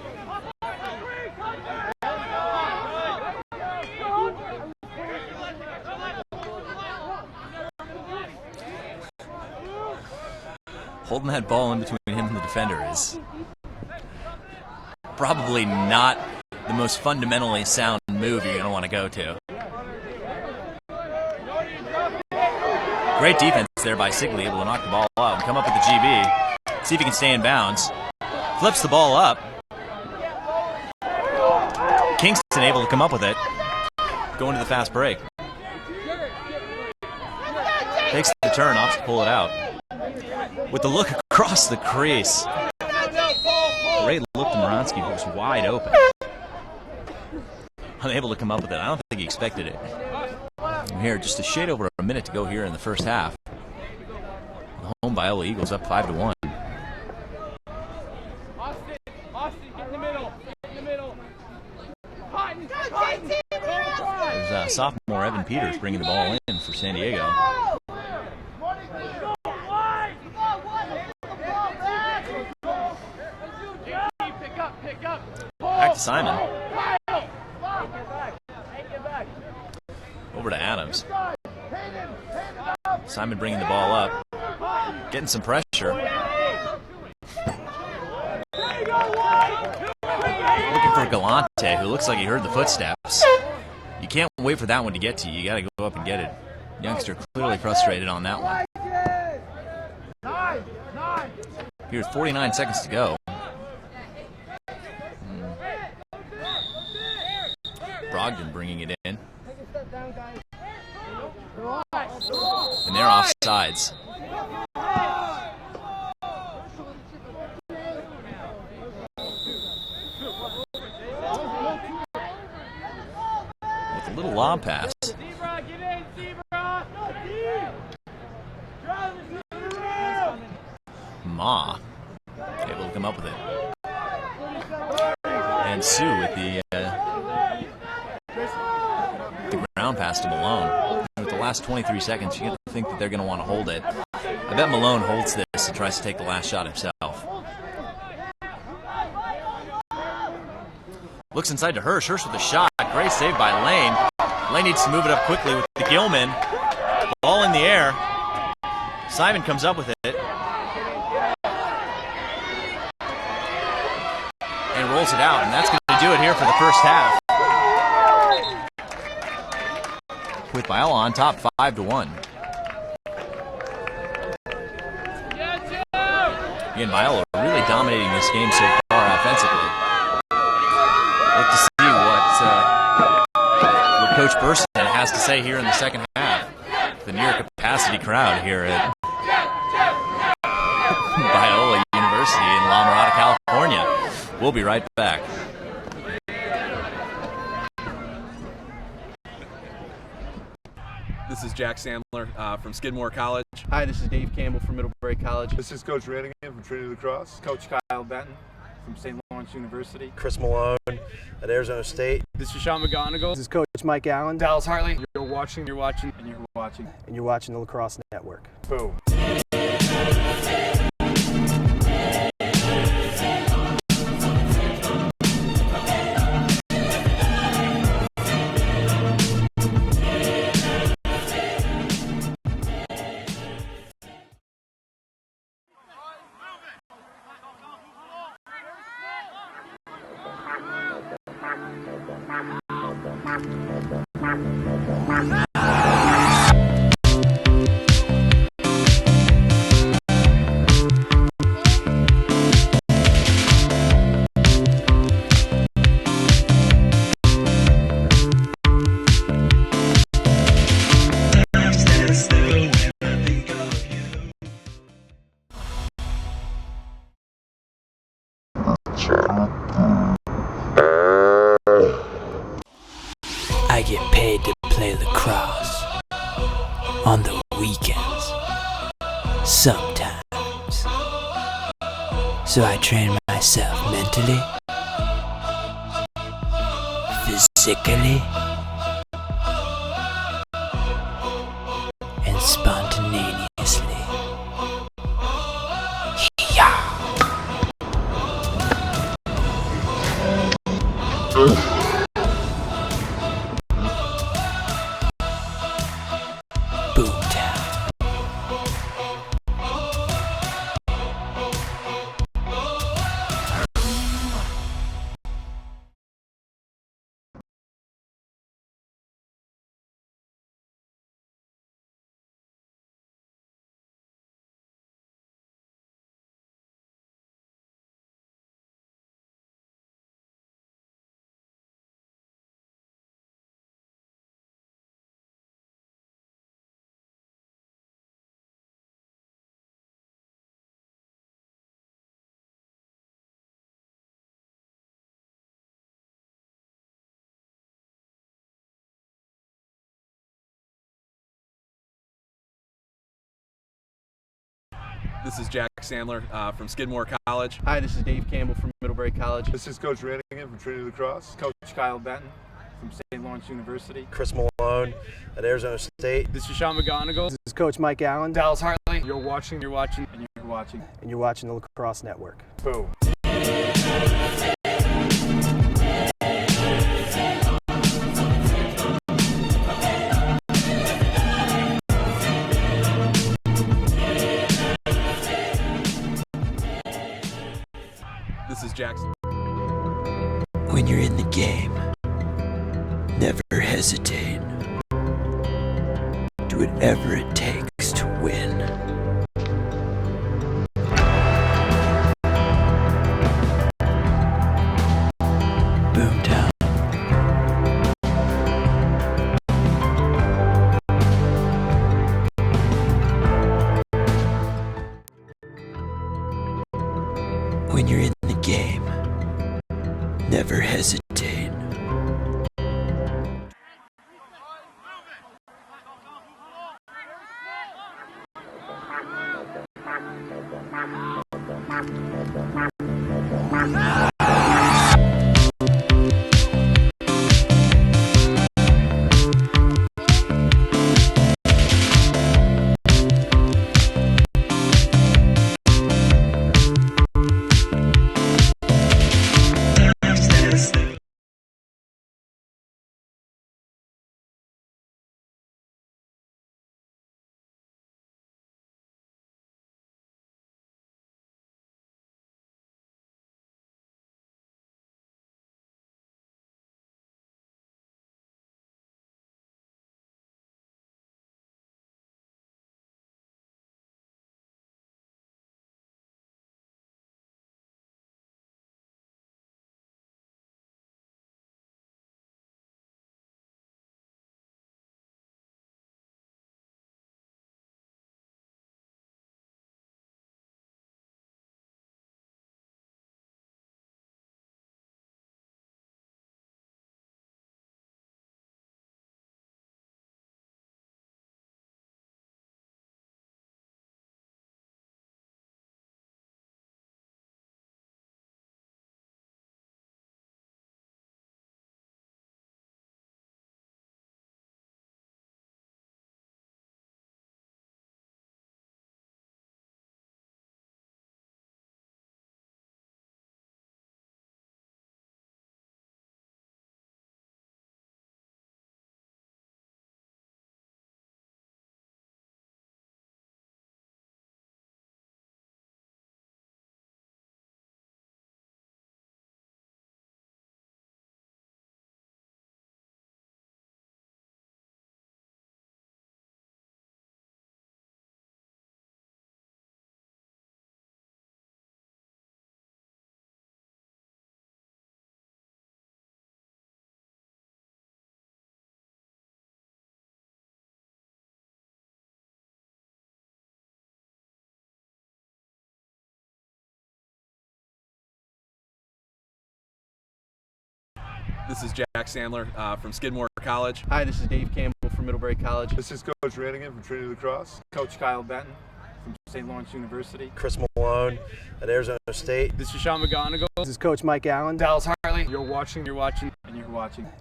S1: Holding that ball in between him and the defender is probably not the most fundamentally sound move you're going to want to go to. Great defense there by Sigley, able to knock the ball out and come up with the GB. See if he can stay in bounds. Flips the ball up. Kingston able to come up with it. Going to the fast break. Takes the turn, opts to pull it out. With the look across the crease. Great look to Moronsky, who was wide open. Unable to come up with it. I don't think he expected it. And here, just a shade over a minute to go here in the first half. The home Biola Eagles up 5-1. There's sophomore Evan Peters bringing the ball in for San Diego. Back to Simon. Over to Adams. Simon bringing the ball up. Getting some pressure. Looking for Galante, who looks like he heard the footsteps. You can't wait for that one to get to you. You got to go up and get it. Youngster clearly frustrated on that one. Here's 49 seconds to go. Brogdon bringing it in. And they're offsides. With a little lob pass. Ma able to come up with it. And Sue with the ground pass to Malone. With the last 23 seconds, you get to think that they're going to want to hold it. I bet Malone holds this and tries to take the last shot himself. Looks inside to Hirsch. Hirsch with a shot. Great save by Lane. Lane needs to move it up quickly with the Gilman. Ball in the air. Simon comes up with it. And rolls it out. And that's going to do it here for the first half. With Biola on top, 5-1. Again, Biola really dominating this game so far offensively. Look to see what Coach Burson has to say here in the second half. The near capacity crowd here at Biola University in La Mirada, California. We'll be right back.
S2: This is Jack Sandler from Skidmore College.
S5: Hi, this is Dave Campbell from Middlebury College.
S4: This is Coach Rannigan from Trinity Lacrosse.
S5: Coach Kyle Benton from St. Lawrence University.
S6: Chris Malone at Arizona State.
S5: This is Sean McGonigal.
S3: This is Coach Mike Allen.
S5: Dallas Hartley.
S3: And you're watching the Lacrosse Network.
S5: Boom.
S8: I get paid to play lacrosse on the weekends, sometimes. So I train myself mentally, physically, and spontaneously. Yeah. Boomtown.
S2: This is Jack Sandler from Skidmore College.
S5: Hi, this is Dave Campbell from Middlebury College.
S4: This is Coach Rannigan from Trinity Lacrosse.
S5: Coach Kyle Benton from St. Lawrence University.
S6: Chris Malone at Arizona State.
S5: This is Sean McGonigal.
S3: This is Coach Mike Allen.
S5: Dallas Hartley.
S3: You're watching the Lacrosse Network.
S5: Boom.
S2: This is Jackson.
S8: When you're in the game, never hesitate. Do whatever it takes to win. Boomtown. When you're in the game, never hesitate.
S2: This is Jack Sandler from Skidmore College.
S5: Hi, this is Dave Campbell from Middlebury College.
S4: This is Coach Rannigan from Trinity Lacrosse.
S5: Coach Kyle Benton from St. Lawrence University.
S6: Chris Malone at Arizona State.
S5: This is Sean McGonigal.
S3: This is Coach Mike Allen.
S5: Dallas Hartley.
S3: You're watching,
S5: and you're watching.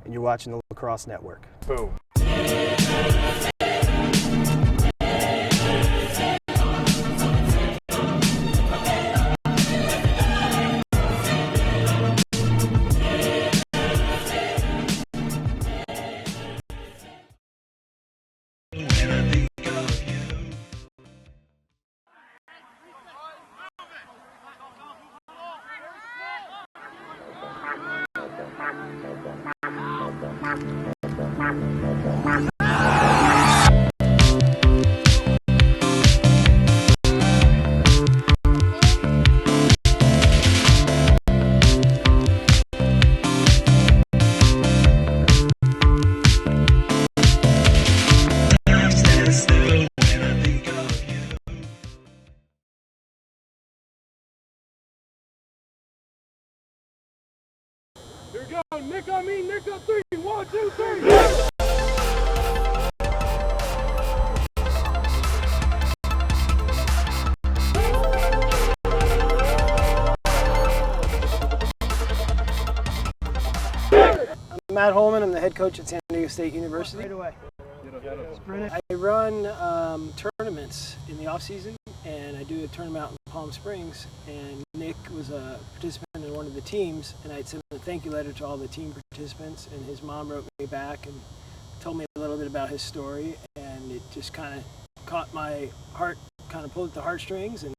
S3: and you're watching the Lacrosse Network.
S5: Boom.
S7: Here we go. Nick on me. Nick on three. 1, 2, 3.
S3: I'm Matt Holman. I'm the head coach at San Diego State University. Right away. I run tournaments in the off season, and I do a tournament out in Palm Springs. And Nick was a participant in one of the teams, and I sent a thank you letter to all the team participants. And his mom wrote me back and told me a little bit about his story, and it just kind of caught my heart, kind of pulled at the heartstrings. And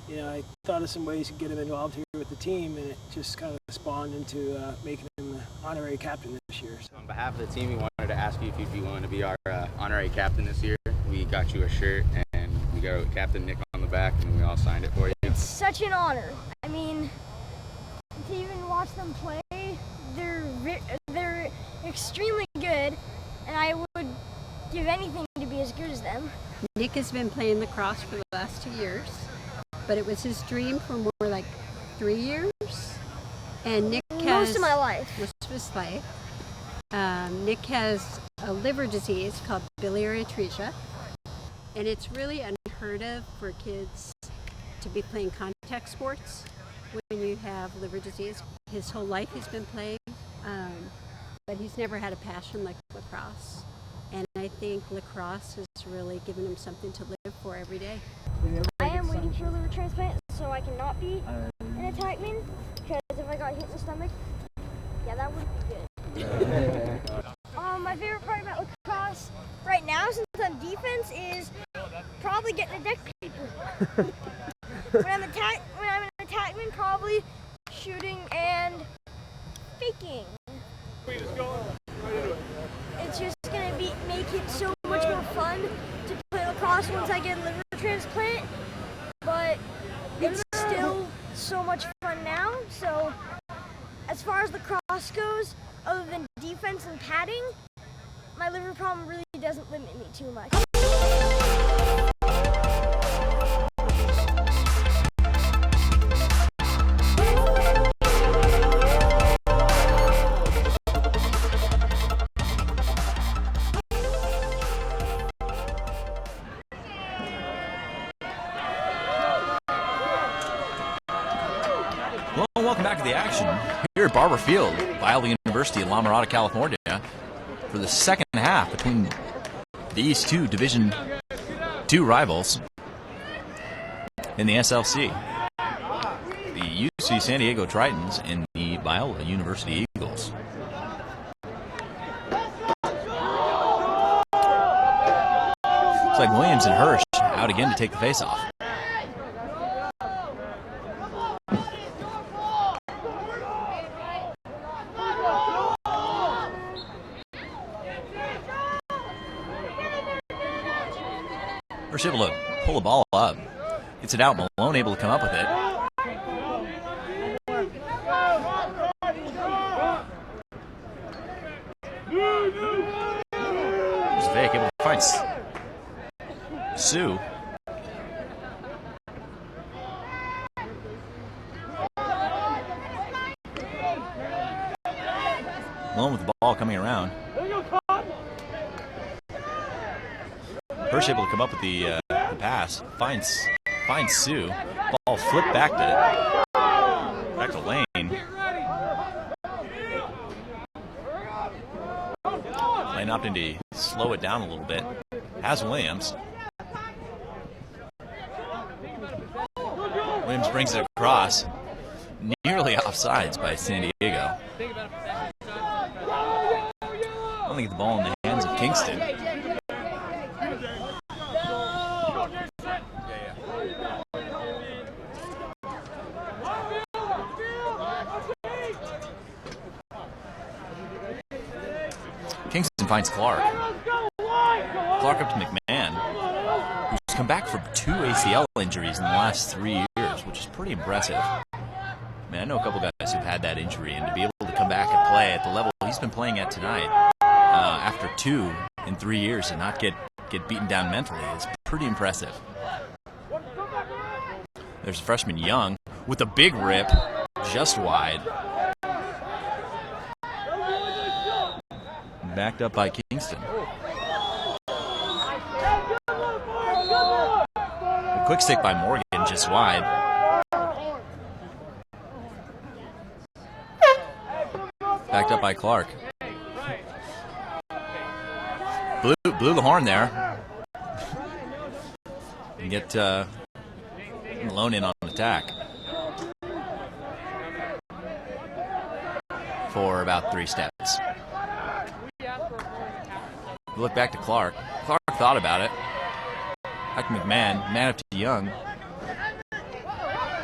S3: you know, I thought of some ways to get him involved here with the team, and it just kind of spawned into making him the honorary captain this year. So.
S9: On behalf of the team, we wanted to ask you if you'd be willing to be our honorary captain this year. We got you a shirt, and we got Captain Nick on the back, and we all signed it for you.
S10: It's such an honor. I mean, to even watch them play, they're extremely good, and I would give anything to be as good as them.
S11: Nick has been playing lacrosse for the last 2 years, but it was his dream for more like 3 years. And Nick has
S10: most of my life.
S11: Most of his life. Nick has a liver disease called biliary atresia, and it's really unheard of for kids to be playing contact sports when you have liver disease. His whole life he's been playing, but he's never had a passion like lacrosse. And I think lacrosse has really given him something to live for every day.
S10: I am waiting for a liver transplant so I cannot be an attackman, because if I got hit in the stomach, yeah, that would be good. My favorite part about lacrosse right now, since I'm defense, is probably getting a deck paper. when I'm an attackman, probably shooting and faking. It's just gonna make it so much more fun to play lacrosse once I get a liver transplant, but it's still so much fun now. So as far as lacrosse goes, other than defense and padding, my liver problem really doesn't limit me too much.
S1: Well, welcome back to the action here at Barber Field, Biola University in La Mirada, California, for the second half between these two Division II rivals in the SLC. The UC San Diego Tritons and the Biola University Eagles. Looks like Williams and Hirsch out again to take the face-off. Hirsch able to pull the ball up. Gets it out. Malone able to come up with it. There's Vic able to find Sue. coming around. Hirsch able to come up with the pass. Finds Sue. Ball flipped back to Lane. Lane opting to slow it down a little bit. Has Williams. Williams brings it across. Nearly offsides by San Diego. Only get the ball in the hands of Kingston. Kingston finds Clark. Clark up to McMahon, who's come back from 2 ACL injuries in the last 3 years, which is pretty impressive. I know a couple guys who've had that injury, and to be able to come back and play at the level he's been playing at tonight, after 2 in 3 years and not get beaten down mentally is pretty impressive. There's freshman Young with a big rip, just wide. Backed up by Kingston. A quick stick by Morgan, just wide. Backed up by Clark. Blew the horn there. And get Malone in on attack. For about 3 steps. We look back to Clark. Clark thought about it. Back to McMahon. Man up to Young.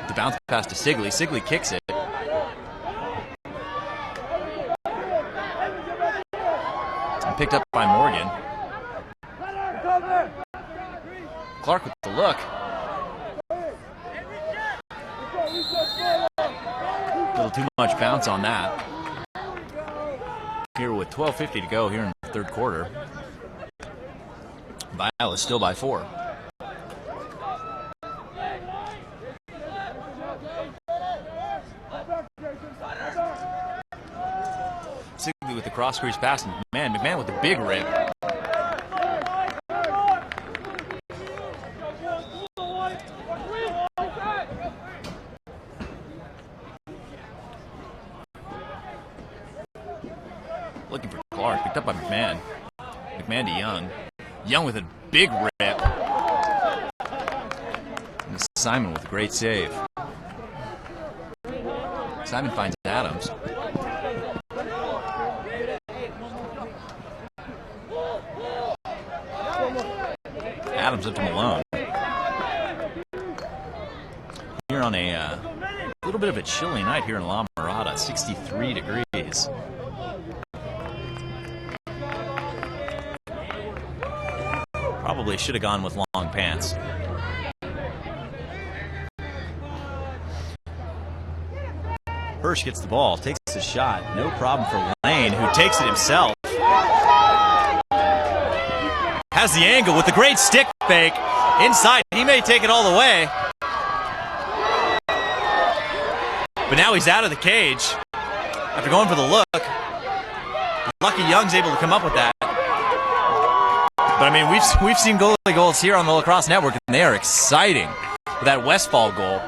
S1: The bounce pass to Sigley. Sigley kicks it. And picked up by Morgan. Clark with the look. A little too much bounce on that. Here with 12:50 to go here in the 3rd quarter. Biola is still by 4. Sigley with the cross crease pass. McMahon with the big rip. Looking for Clark, picked up by McMahon. McMahon to Young. Young with a big rip. And Simon with a great save. Simon finds Adams. Adams up to Malone. Here on a little bit of a chilly night here in La Mirada, 63 degrees. Probably should have gone with long pants. Hirsch gets the ball, takes the shot. No problem for Lane, who takes it himself. Has the angle with the great stick fake. Inside, he may take it all the way. But now he's out of the cage after going for the look. Lucky Young's able to come up with that. But I mean, we've seen goalie goals here on the Lacrosse Network, and they are exciting. With that Westfall goal,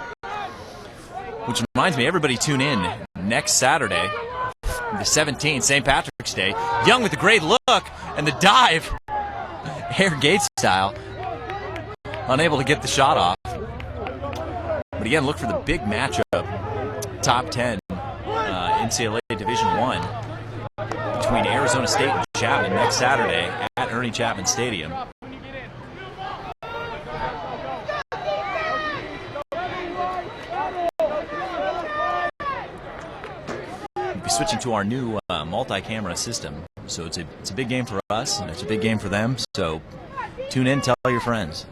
S1: which reminds me, everybody tune in next Saturday, the 17th, St. Patrick's Day. Young with a great look and the dive, air gate style, unable to get the shot off. But again, look for the big matchup, top 10 MCLA Division 1 between Arizona State and Chapman next Saturday at Ernie Chapman Stadium. We'll be switching to our new multi-camera system, so it's a big game for us and it's a big game for them. So tune in, tell your friends.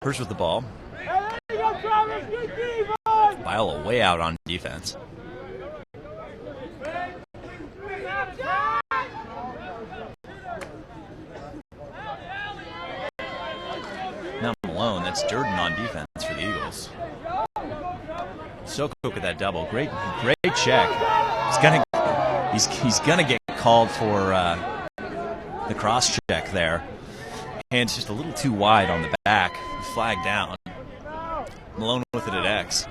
S1: Hirsch with the ball. Biola way out on defense. Now Malone, that's Durden on defense for the Eagles. So quick with that double. Great check. He's gonna get called for the cross check there. Hands just a little too wide on the back. Flag down. Malone with it at X.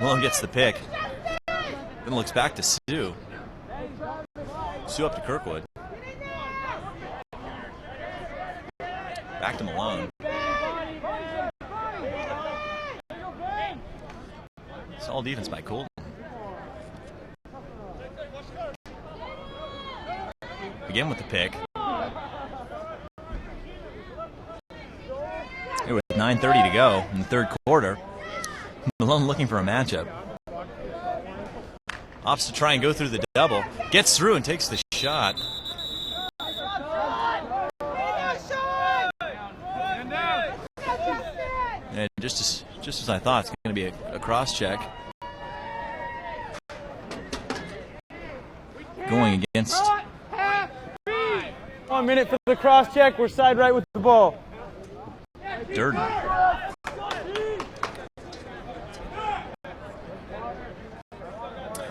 S1: Malone gets the pick. Then looks back to Sue. Sue up to Kirkwood. Back to Malone. Solid defense by Colton. Again with the pick. Here with 9:30 to go in the third quarter. Malone looking for a matchup. Opts to try and go through the double. Gets through and takes the shot. And just as I thought, it's going to be a cross check. Going against
S5: 1 minute for the cross check. We're side right with the ball.
S1: Durden.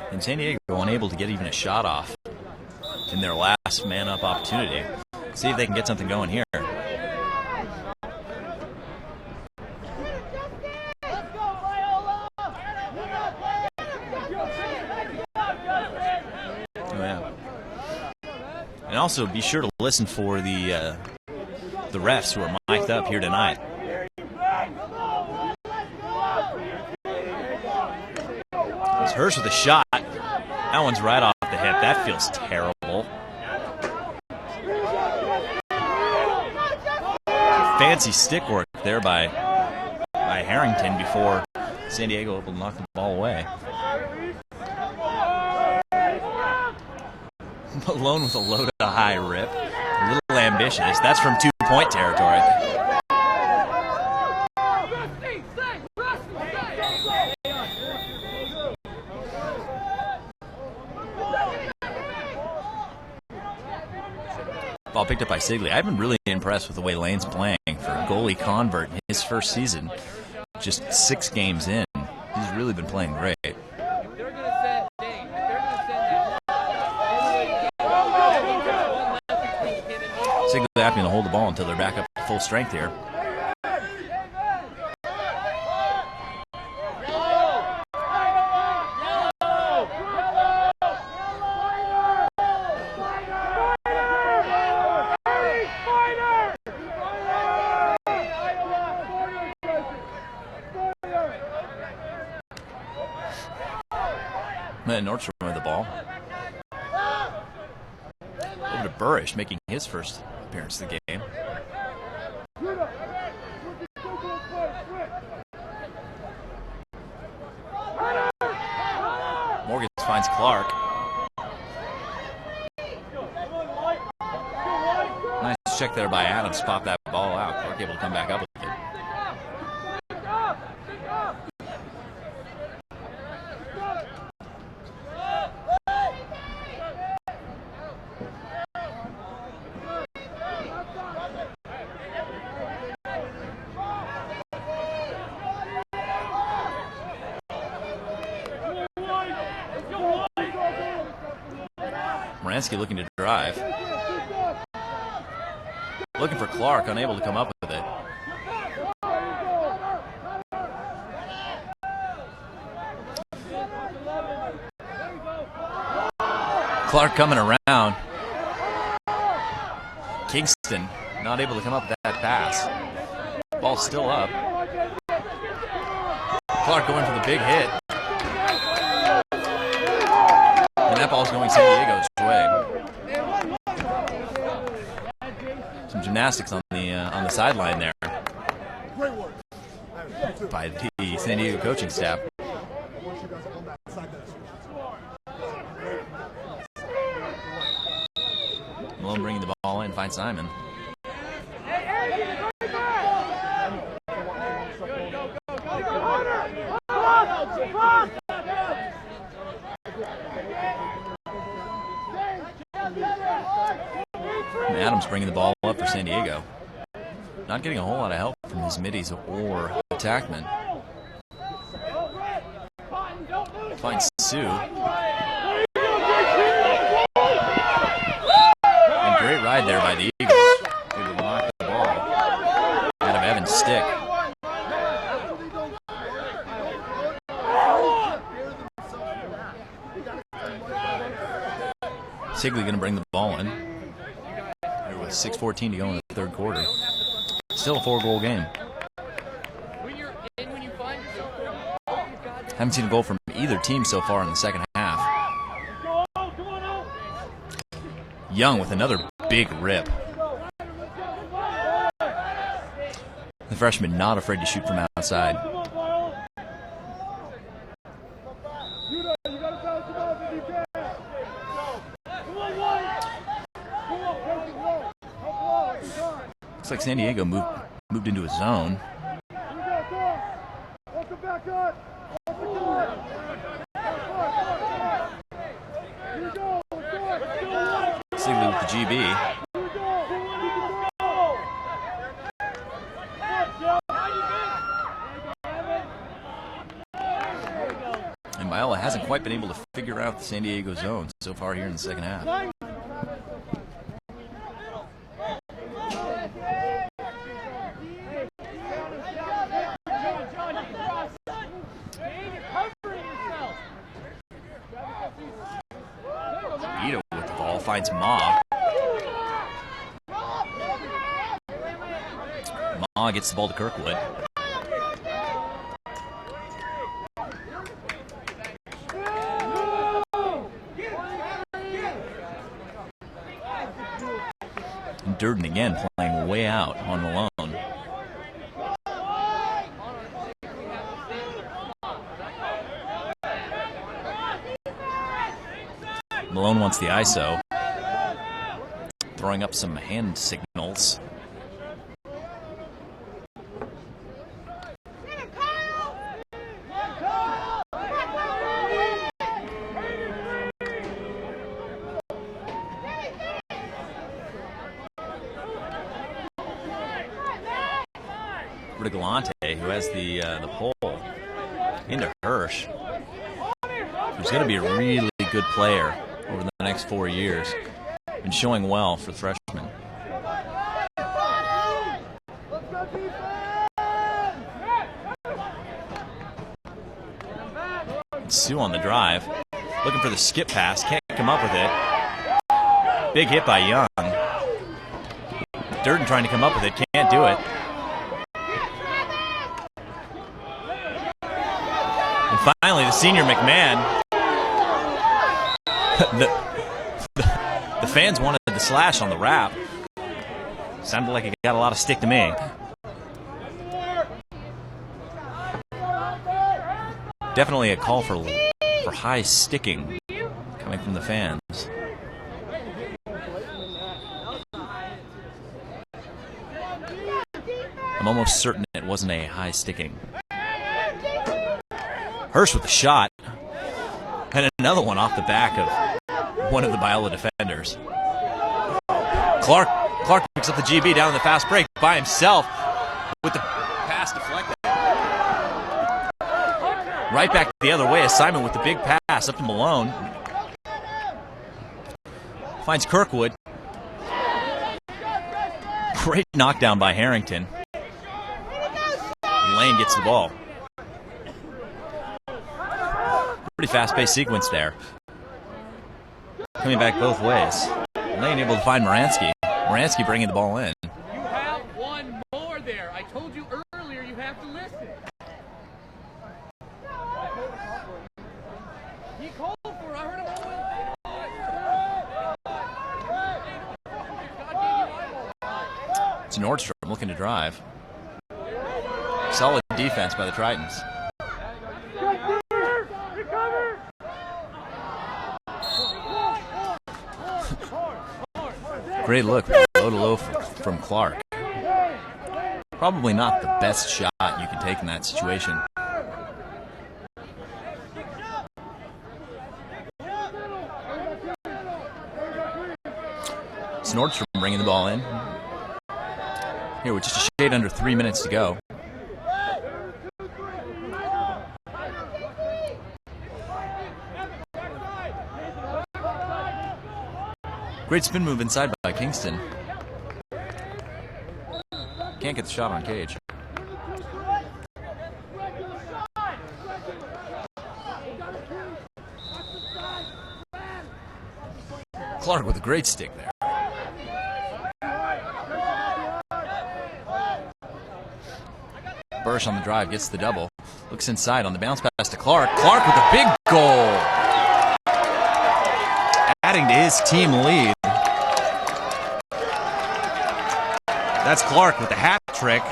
S1: And San Diego unable to get even a shot off in their last man-up opportunity. See if they can get something going here. Oh, yeah. And also be sure to listen for the refs who are mic'd up here tonight. It's Hirsch with a shot. That one's right off the hip. That feels terrible. Fancy stick work there by Harrington before San Diego able to knock the ball away. Malone with a low to high rip. A little ambitious. That's from 2-point territory. Ball picked up by Sigley. I've been really impressed with the way Lane's playing for a goalie convert in his first season. Just 6 games in. He's really been playing great. Sigley happy to hold the ball until they're back up to full strength here. Nordstrom with the ball. Over to Burrish, making his first appearance of the game. Morgan finds Clark. Nice check there by Adams. Pop that ball out. Clark able to come back up with it. Moransky looking to drive. Looking for Clark, unable to come up with it. Clark coming around. Kingston not able to come up with that pass. Ball still up. Clark going for the big hit. And that ball's going San Diego's way. Some gymnastics on the sideline there by the San Diego coaching staff. Malone bringing the ball in, finds Simon. And Adams bringing the ball up for San Diego. Not getting a whole lot of help from his middies or attackmen. Finds Sue. And great ride there by the Eagles. Able to knock the ball out of Evan's stick. Sigley going to bring the ball in. There was 6:14 to go in the third quarter. Still a 4-goal game. Haven't seen a goal from either team so far in the second half. Young with another big rip. The freshman not afraid to shoot from outside. Looks like San Diego moved into a zone. Sigley with the GB. And Biola hasn't quite been able to figure out the San Diego zone so far here in the second half. Ito with the ball finds Ma. Ma gets the ball to Kirkwood. And Durden again playing way out on Malone. Malone wants the ISO. Throwing up some hand signals. Galante, who has the pole, into Hirsch, who's going to be a really good player over the next 4 years, and showing well for the freshman. Sue on the drive, looking for the skip pass, can't come up with it. Big hit by Young. Durden trying to come up with it, can't do it. And finally, the senior McMahon. The fans wanted the slash on the wrap. Sounded like it got a lot of stick to me. Definitely a call for high sticking coming from the fans. I'm almost certain it wasn't a high sticking. Hirsch with the shot, and another one off the back of one of the Biola defenders. Clark picks up the GB down in the fast break by himself with the pass deflected. Right back the other way as Simon with the big pass up to Malone. Finds Kirkwood. Great knockdown by Harrington. Lane gets the ball. Pretty fast-paced sequence there. Coming back both ways. Lane able to find Moransky. Moransky bringing the ball in.
S7: You have one more there. I told you earlier you have to listen. He called for it. I heard him.
S1: It's Nordstrom looking to drive. Solid defense by the Tritons. Great look, low to low from Clark. Probably not the best shot you can take in that situation. It's Nordstrom bringing the ball in. Here with just a shade under 3 minutes to go. Great spin move inside by Kingston. Can't get the shot on cage. Clark with a great stick there. Bursch on the drive gets the double. Looks inside on the bounce pass to Clark. Clark with a big goal. Adding to his team lead. That's Clark with the hat trick.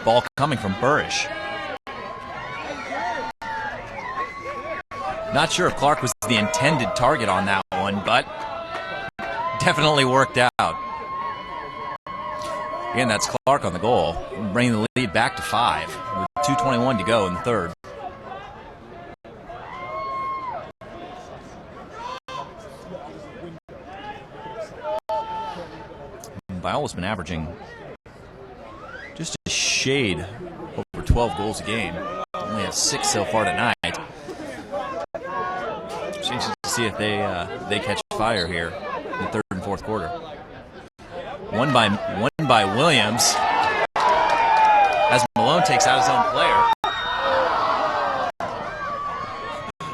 S1: Ball coming from Bursch. Not sure if Clark was the intended target on that one, but definitely worked out. Again, that's Clark on the goal, bringing the lead back to 5 with 2:21 to go in the third. Biola's been averaging just a shade over 12 goals a game. Only have 6 so far tonight. Just anxious to see if they catch fire here in the third and fourth quarter. One by Williams as Malone takes out his own player.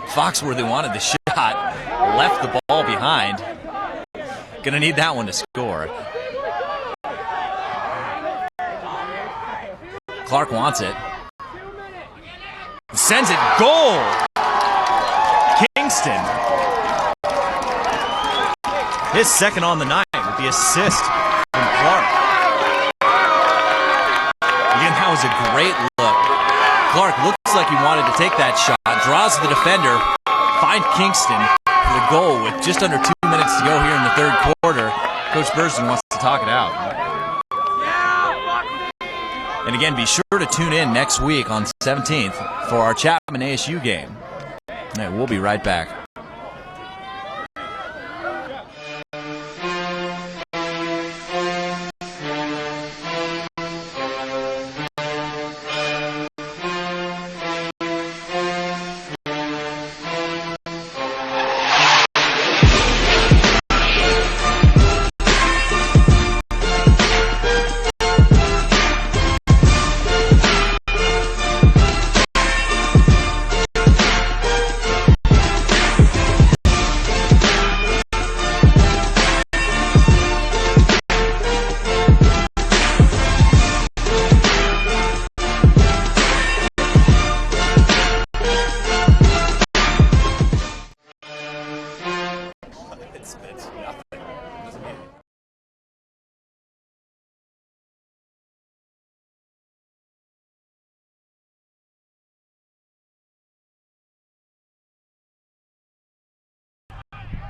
S1: Foxworthy wanted the shot, left the ball behind. Gonna need that one to score. Clark wants it. Sends it. Goal! Kingston. His second on the night with the assist from Clark. Again, that was a great look. Clark looks like he wanted to take that shot. Draws the defender. Find Kingston for the goal with just under 2 minutes to go here in the third quarter. Coach Burston wants to talk it out. And again, be sure to tune in next week on 17th for our Chapman ASU game. All right, we'll be right back.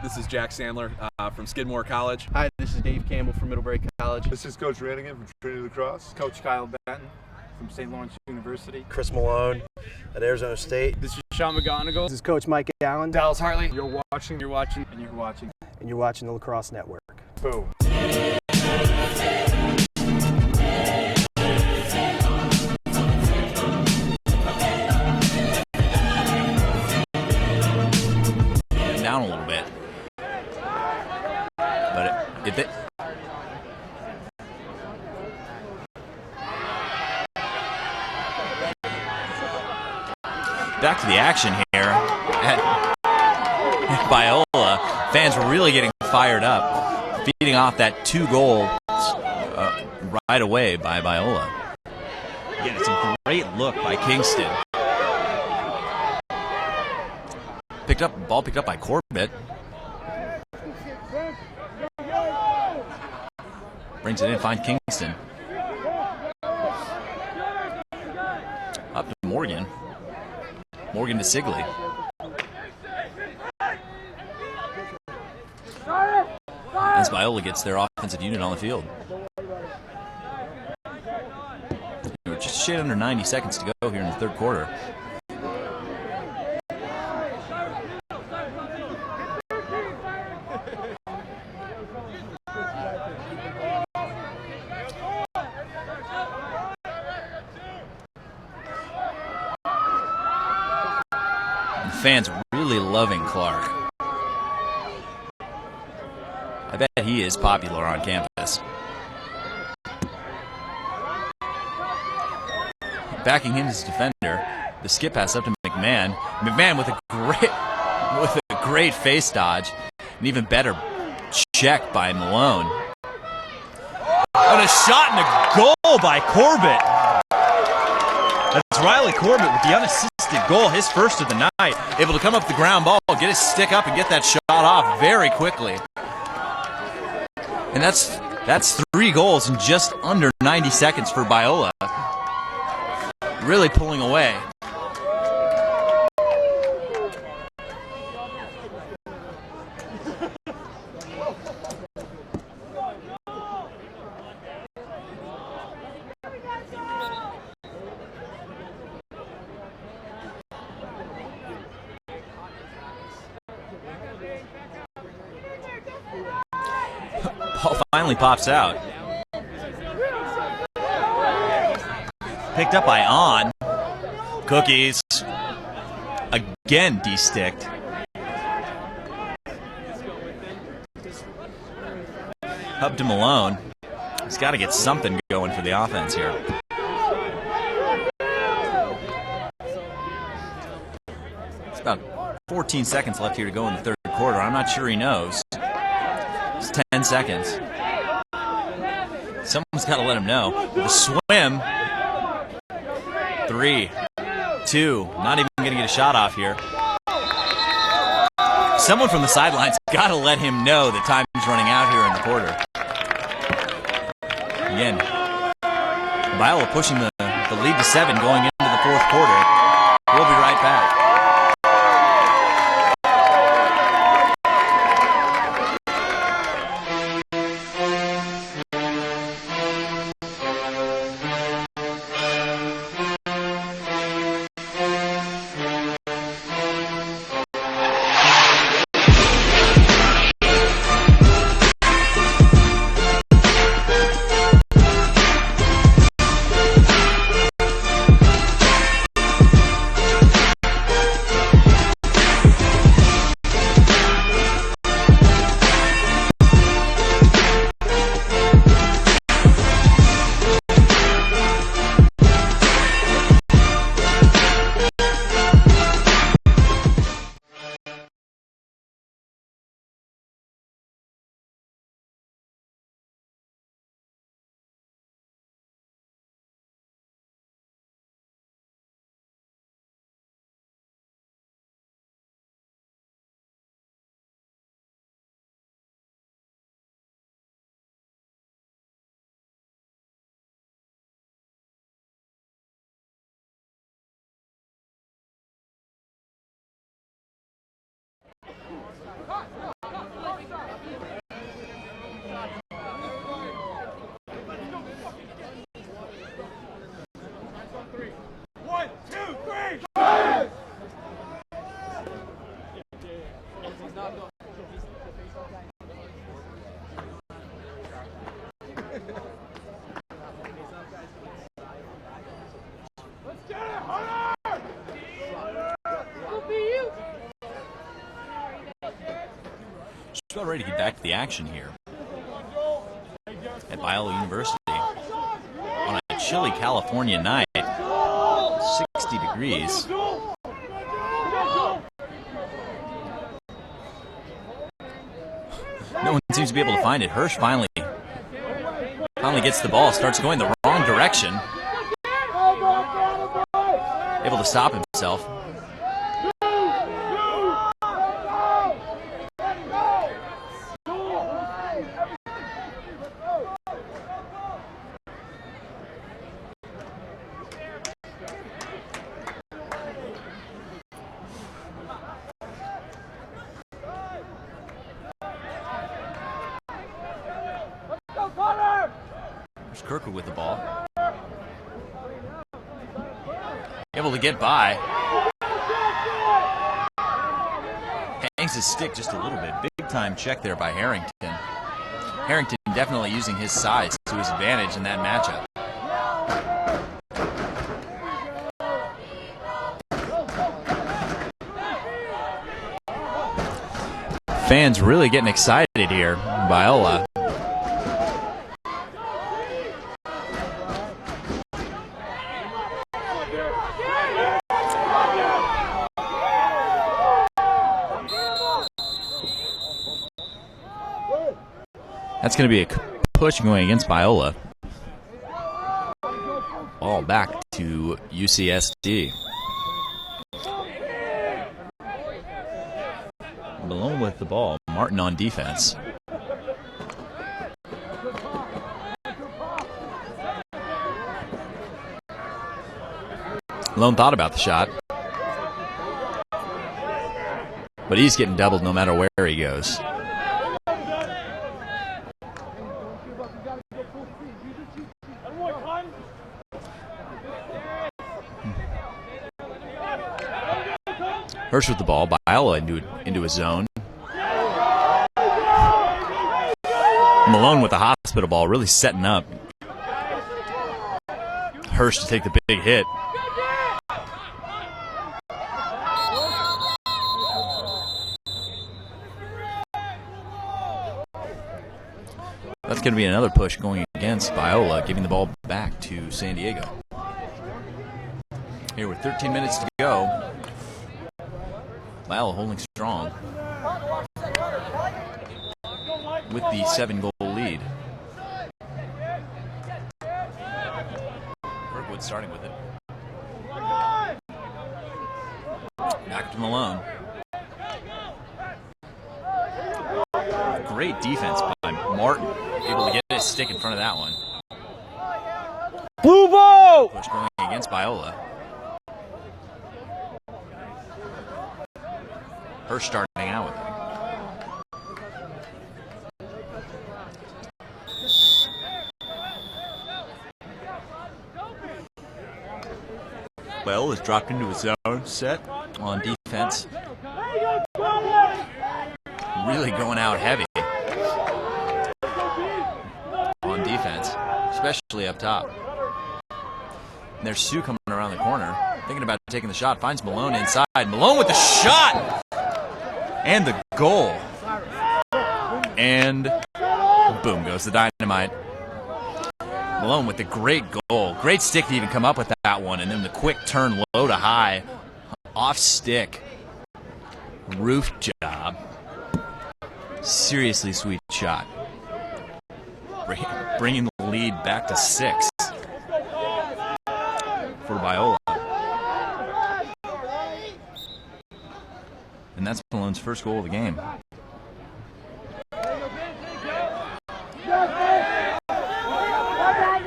S2: This is Jack Sandler from Skidmore College.
S5: Hi, this is Dave Campbell from Middlebury College.
S4: This is Coach Rannigan from Trinity Lacrosse.
S5: Coach Kyle Benton from St. Lawrence University.
S6: Chris Malone at Arizona State.
S5: This is Sean McGonigal.
S3: This is Coach Mike Allen.
S5: Dallas Hartley. You're watching, and you're watching.
S3: And you're watching the Lacrosse Network.
S5: Boom.
S1: Down a little bit. But if it back to the action here at Biola. Fans were really getting fired up, feeding off that 2 goals right away by Biola. Again, it's a great look by Kingston. Ball picked up by Corbett. Brings it in, find Kingston. Up to Morgan. Morgan to Sigley. as Biola gets their offensive unit on the field. We're just a shade under 90 seconds to go here in the third quarter. Fans really loving Clark. I bet he is popular on campus. Backing him as defender, the skip pass up to McMahon. McMahon with a great face dodge, an even better check by Malone. And a shot and a goal by Corbett. That's Riley Corbett with the unassisted goal, his first of the night. Able to come up the ground ball, get his stick up, and get that shot off very quickly. And that's 3 goals in just under 90 seconds for Biola. Really pulling away. Ball finally pops out. Picked up by On. Cookies. Again de-sticked. Up to Malone. He's got to get something going for the offense here. It's about 14 seconds left here to go in the third quarter. I'm not sure he knows. It's 10 seconds. Someone's got to let him know. The swim. 3, 2, not even going to get a shot off here. Someone from the sidelines got to let him know that time's running out here in the quarter. Again, Biola pushing the lead to 7 going into the fourth quarter. We'll be right back. Just about ready to get back to the action here at Biola University on a chilly California night, 60 degrees. No one seems to be able to find it. Hirsch finally gets the ball, starts going the wrong direction. Able to stop himself. Kirkwood with the ball. Able to get by. Hangs his stick just a little bit. Big time check there by Harrington. Harrington definitely using his size to his advantage in that matchup. Fans really getting excited here. Biola. That's going to be a push going against Biola. Ball back to UCSD. Malone with the ball. Martin on defense. Malone thought about the shot, but he's getting doubled no matter where he goes. Hirsch with the ball. Biola into a zone. Malone with the hospital ball, really setting up Hirsch to take the big hit. That's going to be another push going against Biola, giving the ball back to San Diego. Here with 13 minutes to go. Biola holding strong with the 7-goal lead. Kirkwood starting with it. Back to Malone. Great defense by Martin. Able to get his stick in front of that one.
S5: Blue ball!
S1: Push going against Biola. Hirsch starting out with it. Well, is dropped into his zone set on defense. Really going out heavy on defense, especially up top. And there's Sue coming around the corner, thinking about taking the shot, finds Malone inside. Malone with the shot! And the goal. And boom goes the dynamite. Malone with the great goal. Great stick to even come up with that one. And then the quick turn low to high. Off stick. Roof job. Seriously sweet shot. Bringing the lead back to 6 for Biola. And that's Malone's first goal of the game.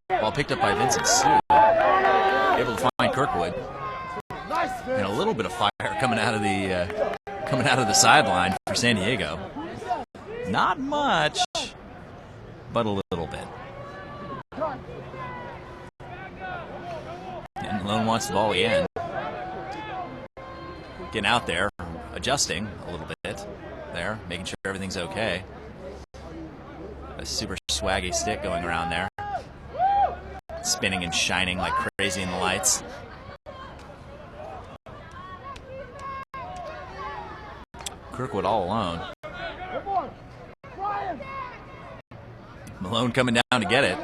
S1: Ball picked up by Vincent Sue. Able to find Kirkwood. And a little bit of fire coming out of the sideline for San Diego. Not much, but a little bit. And Malone wants the ball again. Getting out there, adjusting a little bit there, making sure everything's okay. A super swaggy stick going around there. Spinning and shining like crazy in the lights. Kirkwood all alone. Malone coming down to get it.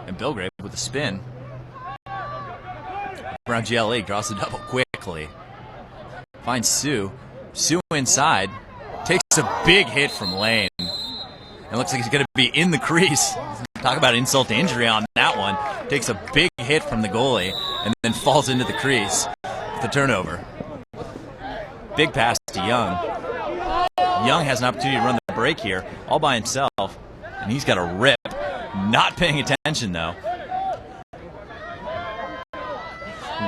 S1: And Bilgrave with the spin. Brown GLA draws the double quickly. Finds Sue. Sue inside. Takes a big hit from Lane. It looks like he's going to be in the crease. Talk about insult to injury on that one. Takes a big hit from the goalie and then falls into the crease with the turnover. Big pass to Young. Young has an opportunity to run the break here all by himself, and he's got a rip. Not paying attention, though.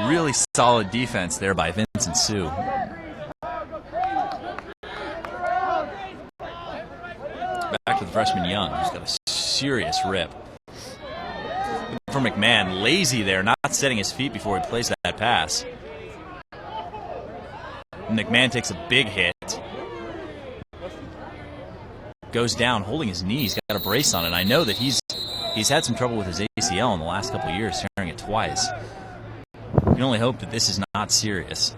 S1: Really solid defense there by Vincent Sue. Back to the freshman Young, who's got a serious rip. For McMahon, lazy there, not setting his feet before he plays that pass. McMahon takes a big hit. Goes down, holding his knee. He's got a brace on it. I know that he's had some trouble with his ACL in the last couple of years, tearing it twice. We can only hope that this is not serious.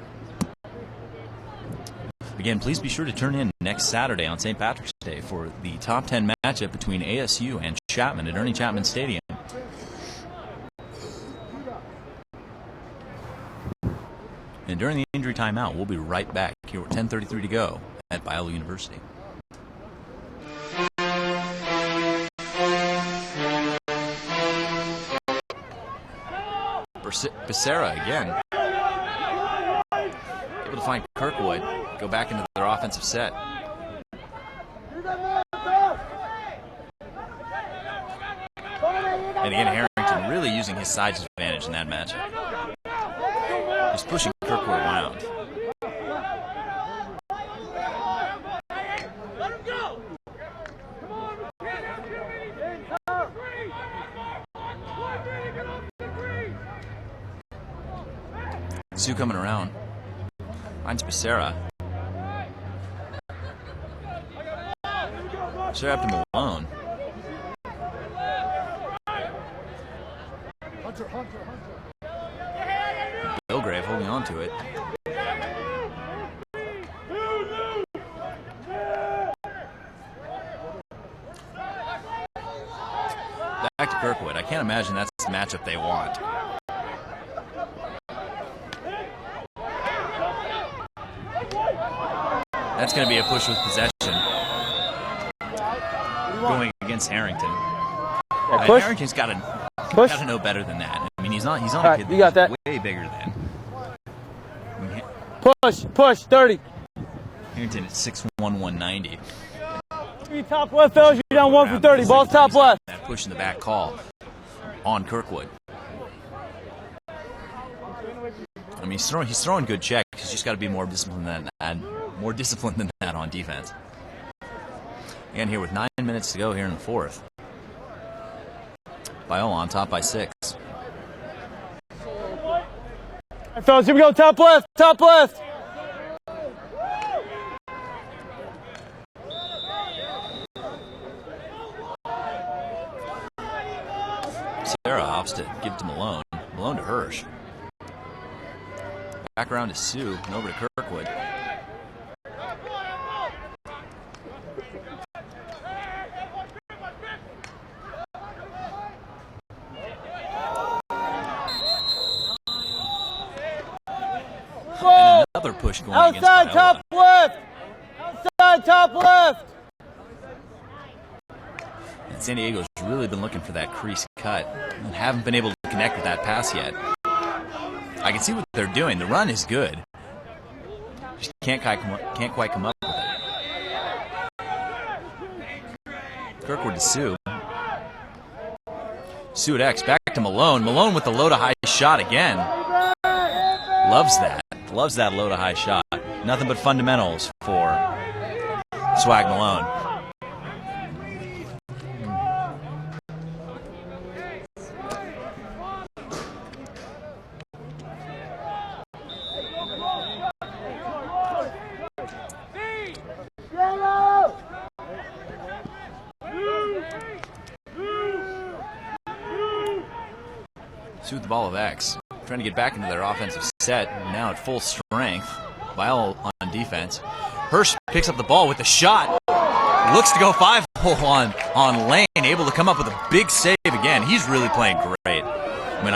S1: Again, please be sure to turn in next Saturday on St. Patrick's Day for the top 10 matchup between ASU and Chapman at Ernie Chapman Stadium. And during the injury timeout, we'll be right back here with 10:33 to go at Biola University. Becerra again. Able to find Kirkwood, go back into their offensive set. And again, Harrington really using his size advantage in that matchup. He's pushing Kirkwood around. Sue coming around. Finds Becerra. Becerra up to Malone. Bilgrave holding on to it. Back to Kirkwood. I can't imagine that's the matchup they want. That's going to be a push with possession. Going against Harrington. Harrington's got to know better than that. I mean, he's not a kid that's way bigger than.
S5: Push, 30.
S1: Harrington at 6'1", 190.
S5: Top left, fellas. You're down 1 for 30. Ball's top left.
S1: That push in the back call on Kirkwood. I mean, he's throwing good checks. He's just got to be more disciplined than that on defense. Again, here with 9 minutes to go here in the fourth. Biola on top by 6.
S5: All right, fellas, here we go. Top left. Top left.
S1: Sarah opts to give it to Malone. Malone to Hirsch. Back around to Sue and over to Kirkwood. And another push going against Biola.
S5: Outside top left. Outside top left.
S1: And San Diego's really been looking for that crease cut and haven't been able to connect with that pass yet. I can see what they're doing. The run is good. Just can't quite come up with it. Kirkwood to Sue. Sue at X. Back to Malone. Malone with the low to high shot again. Loves that. Loves that low to high shot. Nothing but fundamentals for Swag Malone. Sue with the ball of X. Trying to get back into their offensive set. Now at full strength. Biola on defense. Hirsch picks up the ball with the shot. Looks to go 5-hole on Lane. Able to come up with a big save again. He's really playing great. I mean,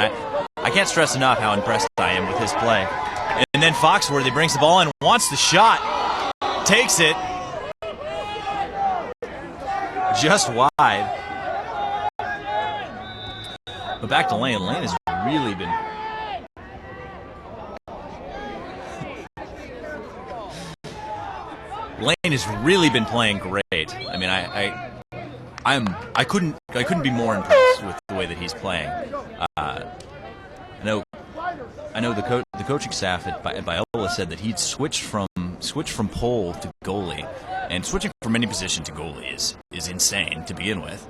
S1: I can't stress enough how impressed I am with his play. And then Foxworthy brings the ball in. Wants the shot. Takes it. Just wide. But back to Lane. Lane has really been... Lane has really been playing great. I mean, I couldn't be more impressed with the way that he's playing. I know the coaching staff at Biola said that he'd switched from pole to goalie, and switching from any position to goalie is insane to begin with.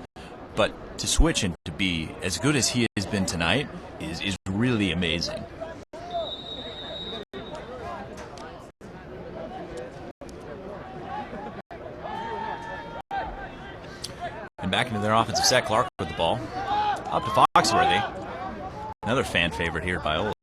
S1: But to switch and to be as good as he has been tonight is really amazing. And back into their offensive set, Clark with the ball. Up to Foxworthy. Another fan favorite here at Biola.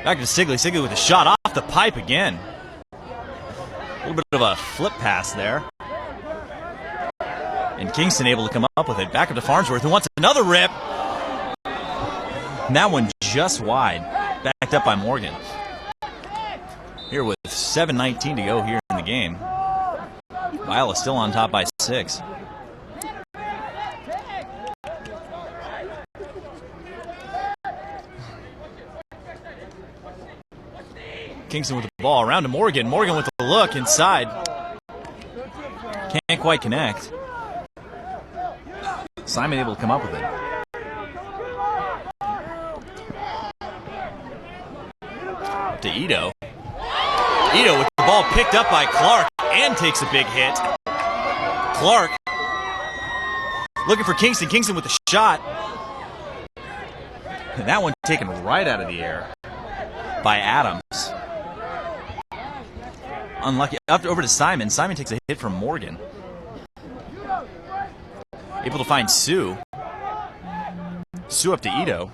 S1: Back to Sigley. Sigley with a shot off the pipe again. A little bit of a flip pass there. And Kingston able to come up with it. Back up to Farnsworth, who wants another rip. And that one just wide. Backed up by Morgan. Here with 7:19 to go here in the game. Biola still on top by 6. Kingston with the ball around to Morgan. Morgan with the look inside. Can't quite connect. Simon able to come up with it. Up to Ito. Ito with the ball picked up by Clark and takes a big hit. Clark looking for Kingston. Kingston with the shot. And that one taken right out of the air by Adams. Unlucky. Up over to Simon. Simon takes a hit from Morgan. Able to find Sue. Sue up to Ito.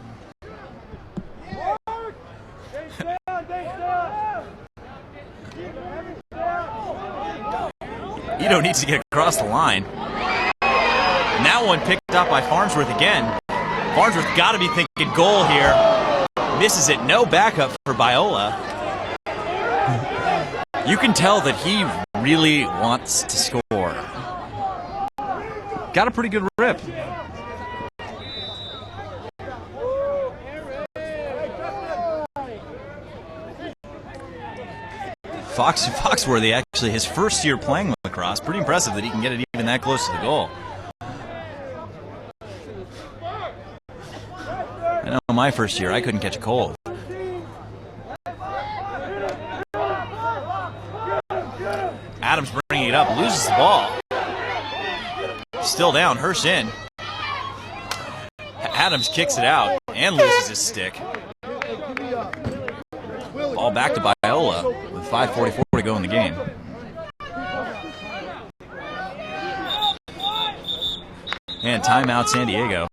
S1: Ito needs to get across the line. And that one picked up by Farnsworth again. Farnsworth got to be thinking goal here. Misses it. No backup for Biola. You can tell that he really wants to score. Got a pretty good rip. Foxworthy, actually his first year playing lacrosse. Pretty impressive that he can get it even that close to the goal. I know my first year I couldn't catch a cold. Adams bringing it up, loses the ball. Still down, Hirsch in. Adams kicks it out and loses his stick. Ball back to Biola with 5:44 to go in the game. And timeout San Diego.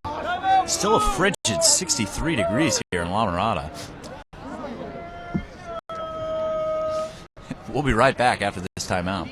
S1: Still a frigid 63 degrees here in La Mirada. We'll be right back after this timeout.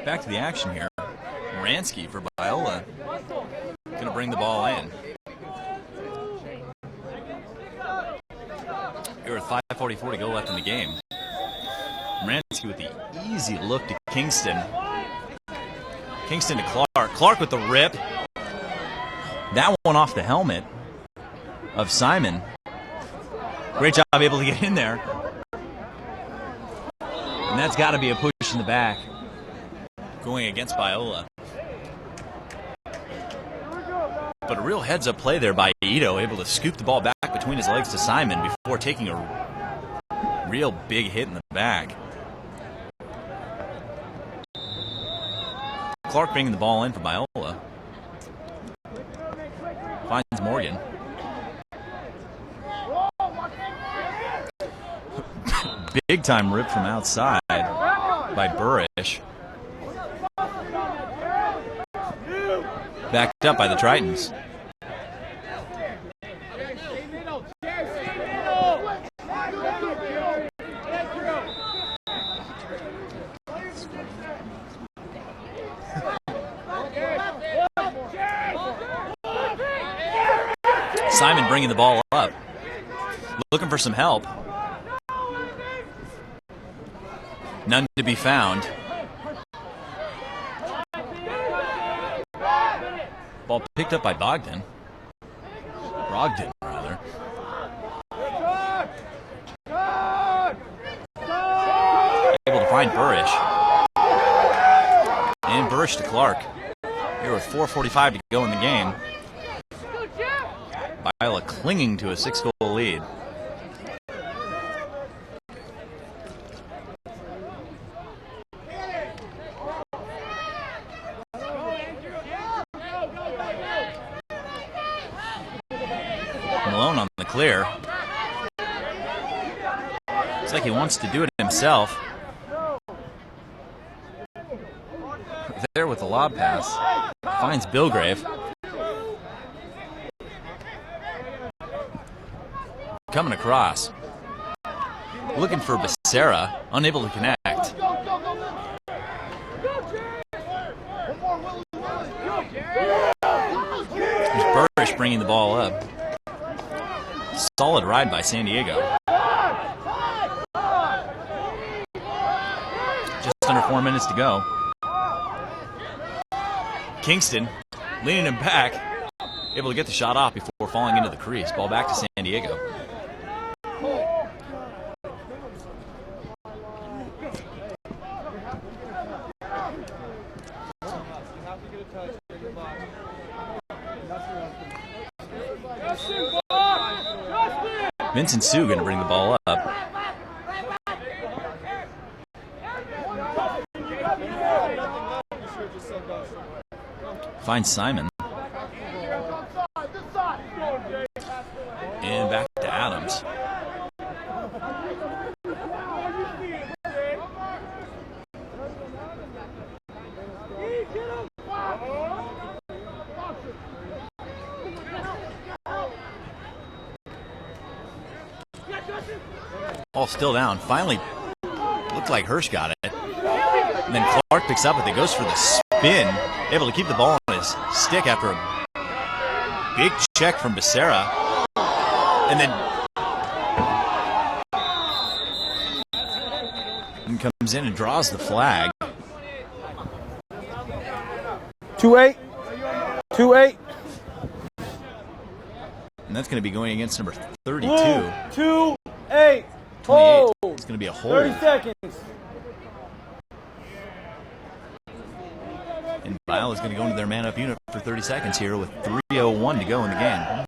S1: Back to the action here. Ransky for Biola. Going to bring the ball in. Here with 5:44 to go left in the game. Ransky with the easy look to Kingston. Kingston to Clark. Clark with the rip. That one off the helmet of Simon. Great job able to get in there. And that's got to be a push in the back going against Biola. But a real heads-up play there by Ito, able to scoop the ball back between his legs to Simon before taking a real big hit in the back. Clark bringing the ball in for Biola. Finds Morgan. Big time rip from outside by Burrish. Backed up by the Tritons. Simon bringing the ball up. Looking for some help. None to be found. Ball picked up by Brogdon, rather. Able to find Burrish. And Burrish to Clark. Here with 4:45 to go in the game. Biola clinging to a 6-goal lead. Malone on the clear. Looks like he wants to do it himself. There with the lob pass. Finds Bilgrave. Coming across. Looking for Becerra. Unable to connect. There's Burrish bringing the ball up. Solid ride by San Diego. Just under 4 minutes to go. Kingston leaning him back, able to get the shot off before falling into the crease. Ball back to San Diego. Vincent Sue going to bring the ball up. Finds Simon. And back to Adams. Ball still down. Finally, looked like Hirsch got it. And then Clark picks up it. It goes for the spin. Able to keep the ball on his stick after a big check from Becerra. And then comes in and draws the flag.
S5: 2-8. 2-8.
S1: And that's going to be going against number 32.
S5: 2-8.
S1: 28. It's going to be a hold.
S5: 30 seconds.
S1: And Biola's going to go into their man-up unit for 30 seconds here with 3:01 to go in the game.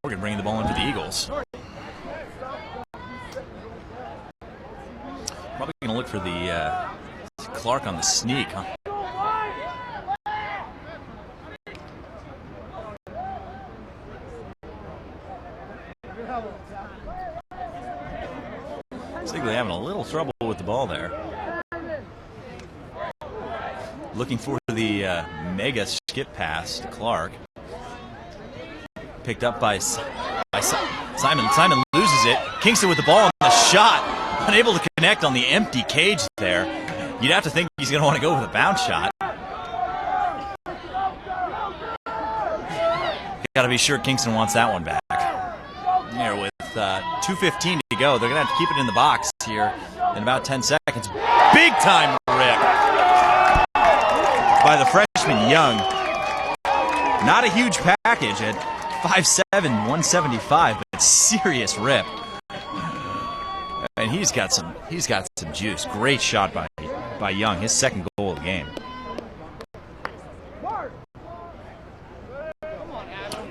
S1: Morgan bringing the ball in for the Eagles. Probably going to look for the Clark on the sneak, huh? Looks like they're having a little trouble with the ball there. Looking for the the mega skip pass to Clark. Picked up by Simon. Simon loses it. Kingston with the ball on the shot. Unable to connect on the empty cage there. You'd have to think he's going to want to go with a bounce shot. Got to be sure Kingston wants that one back. Here with 2:15 to go. They're going to have to keep it in the box here in about 10 seconds. Big time rip by the freshman Young. Not a huge package at 5'7", 175, but serious rip. And he's got some juice. Great shot by Young. His second goal of the game.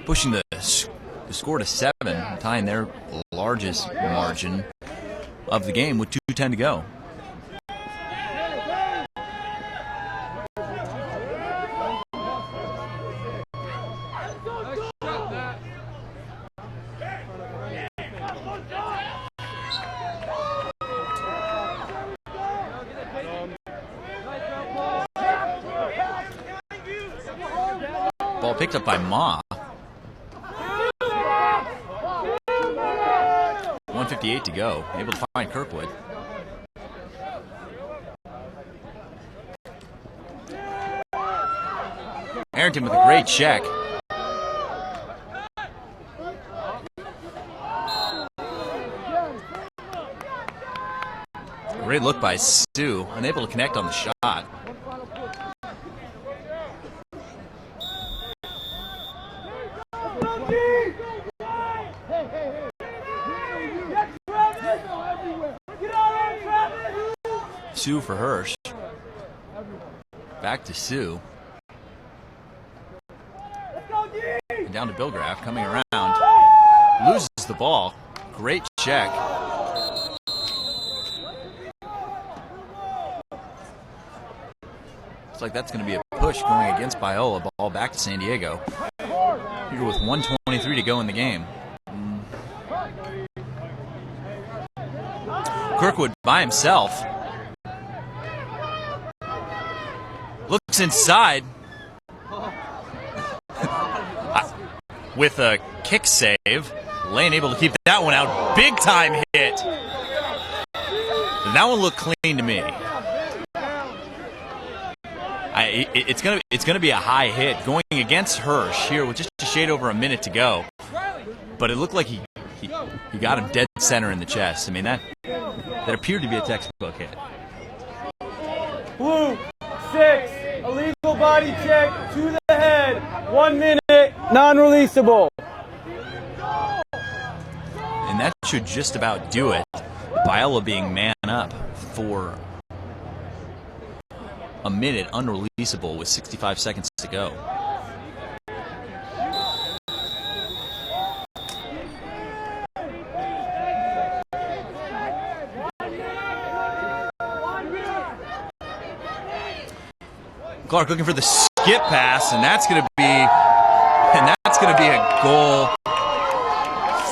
S1: Pushing the score to 7, tying their largest margin of the game with 2:10 to go. Ball picked up by Ma. 1:58 to go. Able to find Kirkwood. Arrington with a great check. Great look by Stu. Unable to connect on the shot. Sue for Hirsch. Back to Sue. And down to Billgraf, coming around. Loses the ball. Great check. Looks like that's going to be a push going against Biola. Ball back to San Diego. Here with 1:23 to go in the game. Kirkwood by himself. Looks inside with a kick save. Lane able to keep that one out. Big time hit. That one looked clean to me. It's gonna be a high hit going against Hirsch here with just a shade over a minute to go. But it looked like he got him dead center in the chest. I mean that appeared to be a textbook hit.
S5: Blue 6. Illegal body check to the head. 1 minute, non-releasable.
S1: And that should just about do it. Biola being man up for a minute, unreleasable with 65 seconds to go. Clark looking for the skip pass, and that's going to be a goal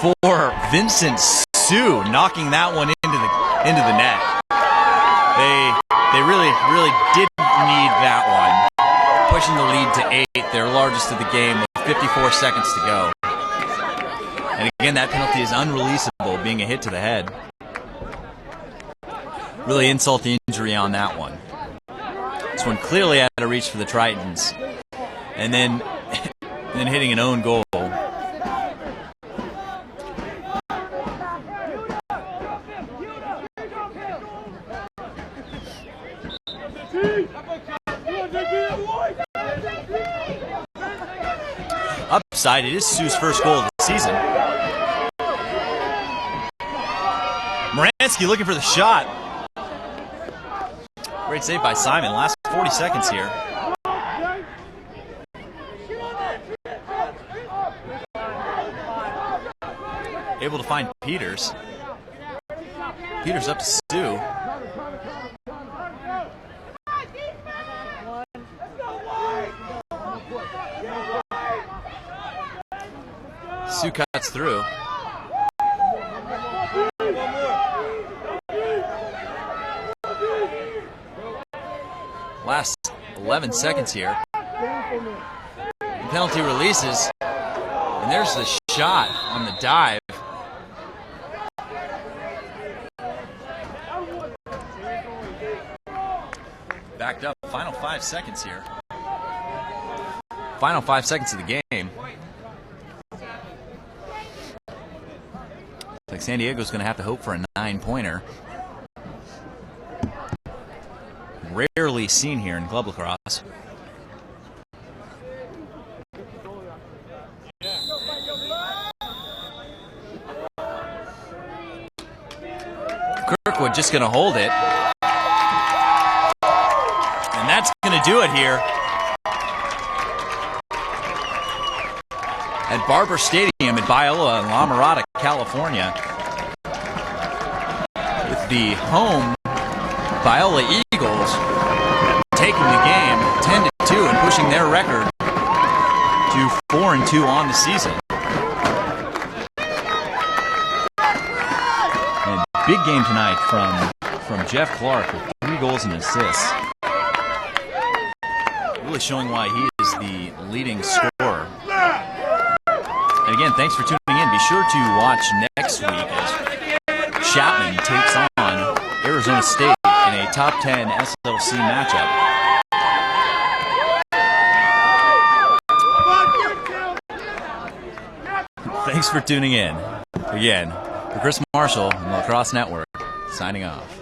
S1: for Vincent Sue, knocking that one into the net. They really didn't need that one. Pushing the lead to 8, their largest of the game, with 54 seconds to go. And again, that penalty is unreleasable, being a hit to the head. Really insult the injury on that one. This one clearly out of reach for the Tritons. And then hitting an own goal. Upside, it is Sue's first goal of the season. Moransky looking for the shot. Great save by Simon. Last 40 seconds here. Able to find Peters. Peters up to Stu. Stu cuts through. Last 11 seconds here. Penalty releases. And there's the shot on the dive. Backed up. Final 5 seconds here. Final 5 seconds of the game. Looks like San Diego's going to have to hope for a 9-pointer. Rarely seen here in club lacrosse. Kirkwood just going to hold it. And that's going to do it here at Barber Stadium in Biola, La Mirada, California. With the home Biola Eagles taking the game 10-2 and pushing their record to 4-2 on the season. And big game tonight from Jeff Clark with 3 goals and assists. Really showing why he is the leading scorer. And again, thanks for tuning in. Be sure to watch next week as Chapman takes on Arizona State in a top 10 SLC matchup. Thanks for tuning in. Again, for Chris Marshall and the Lacrosse Network, signing off.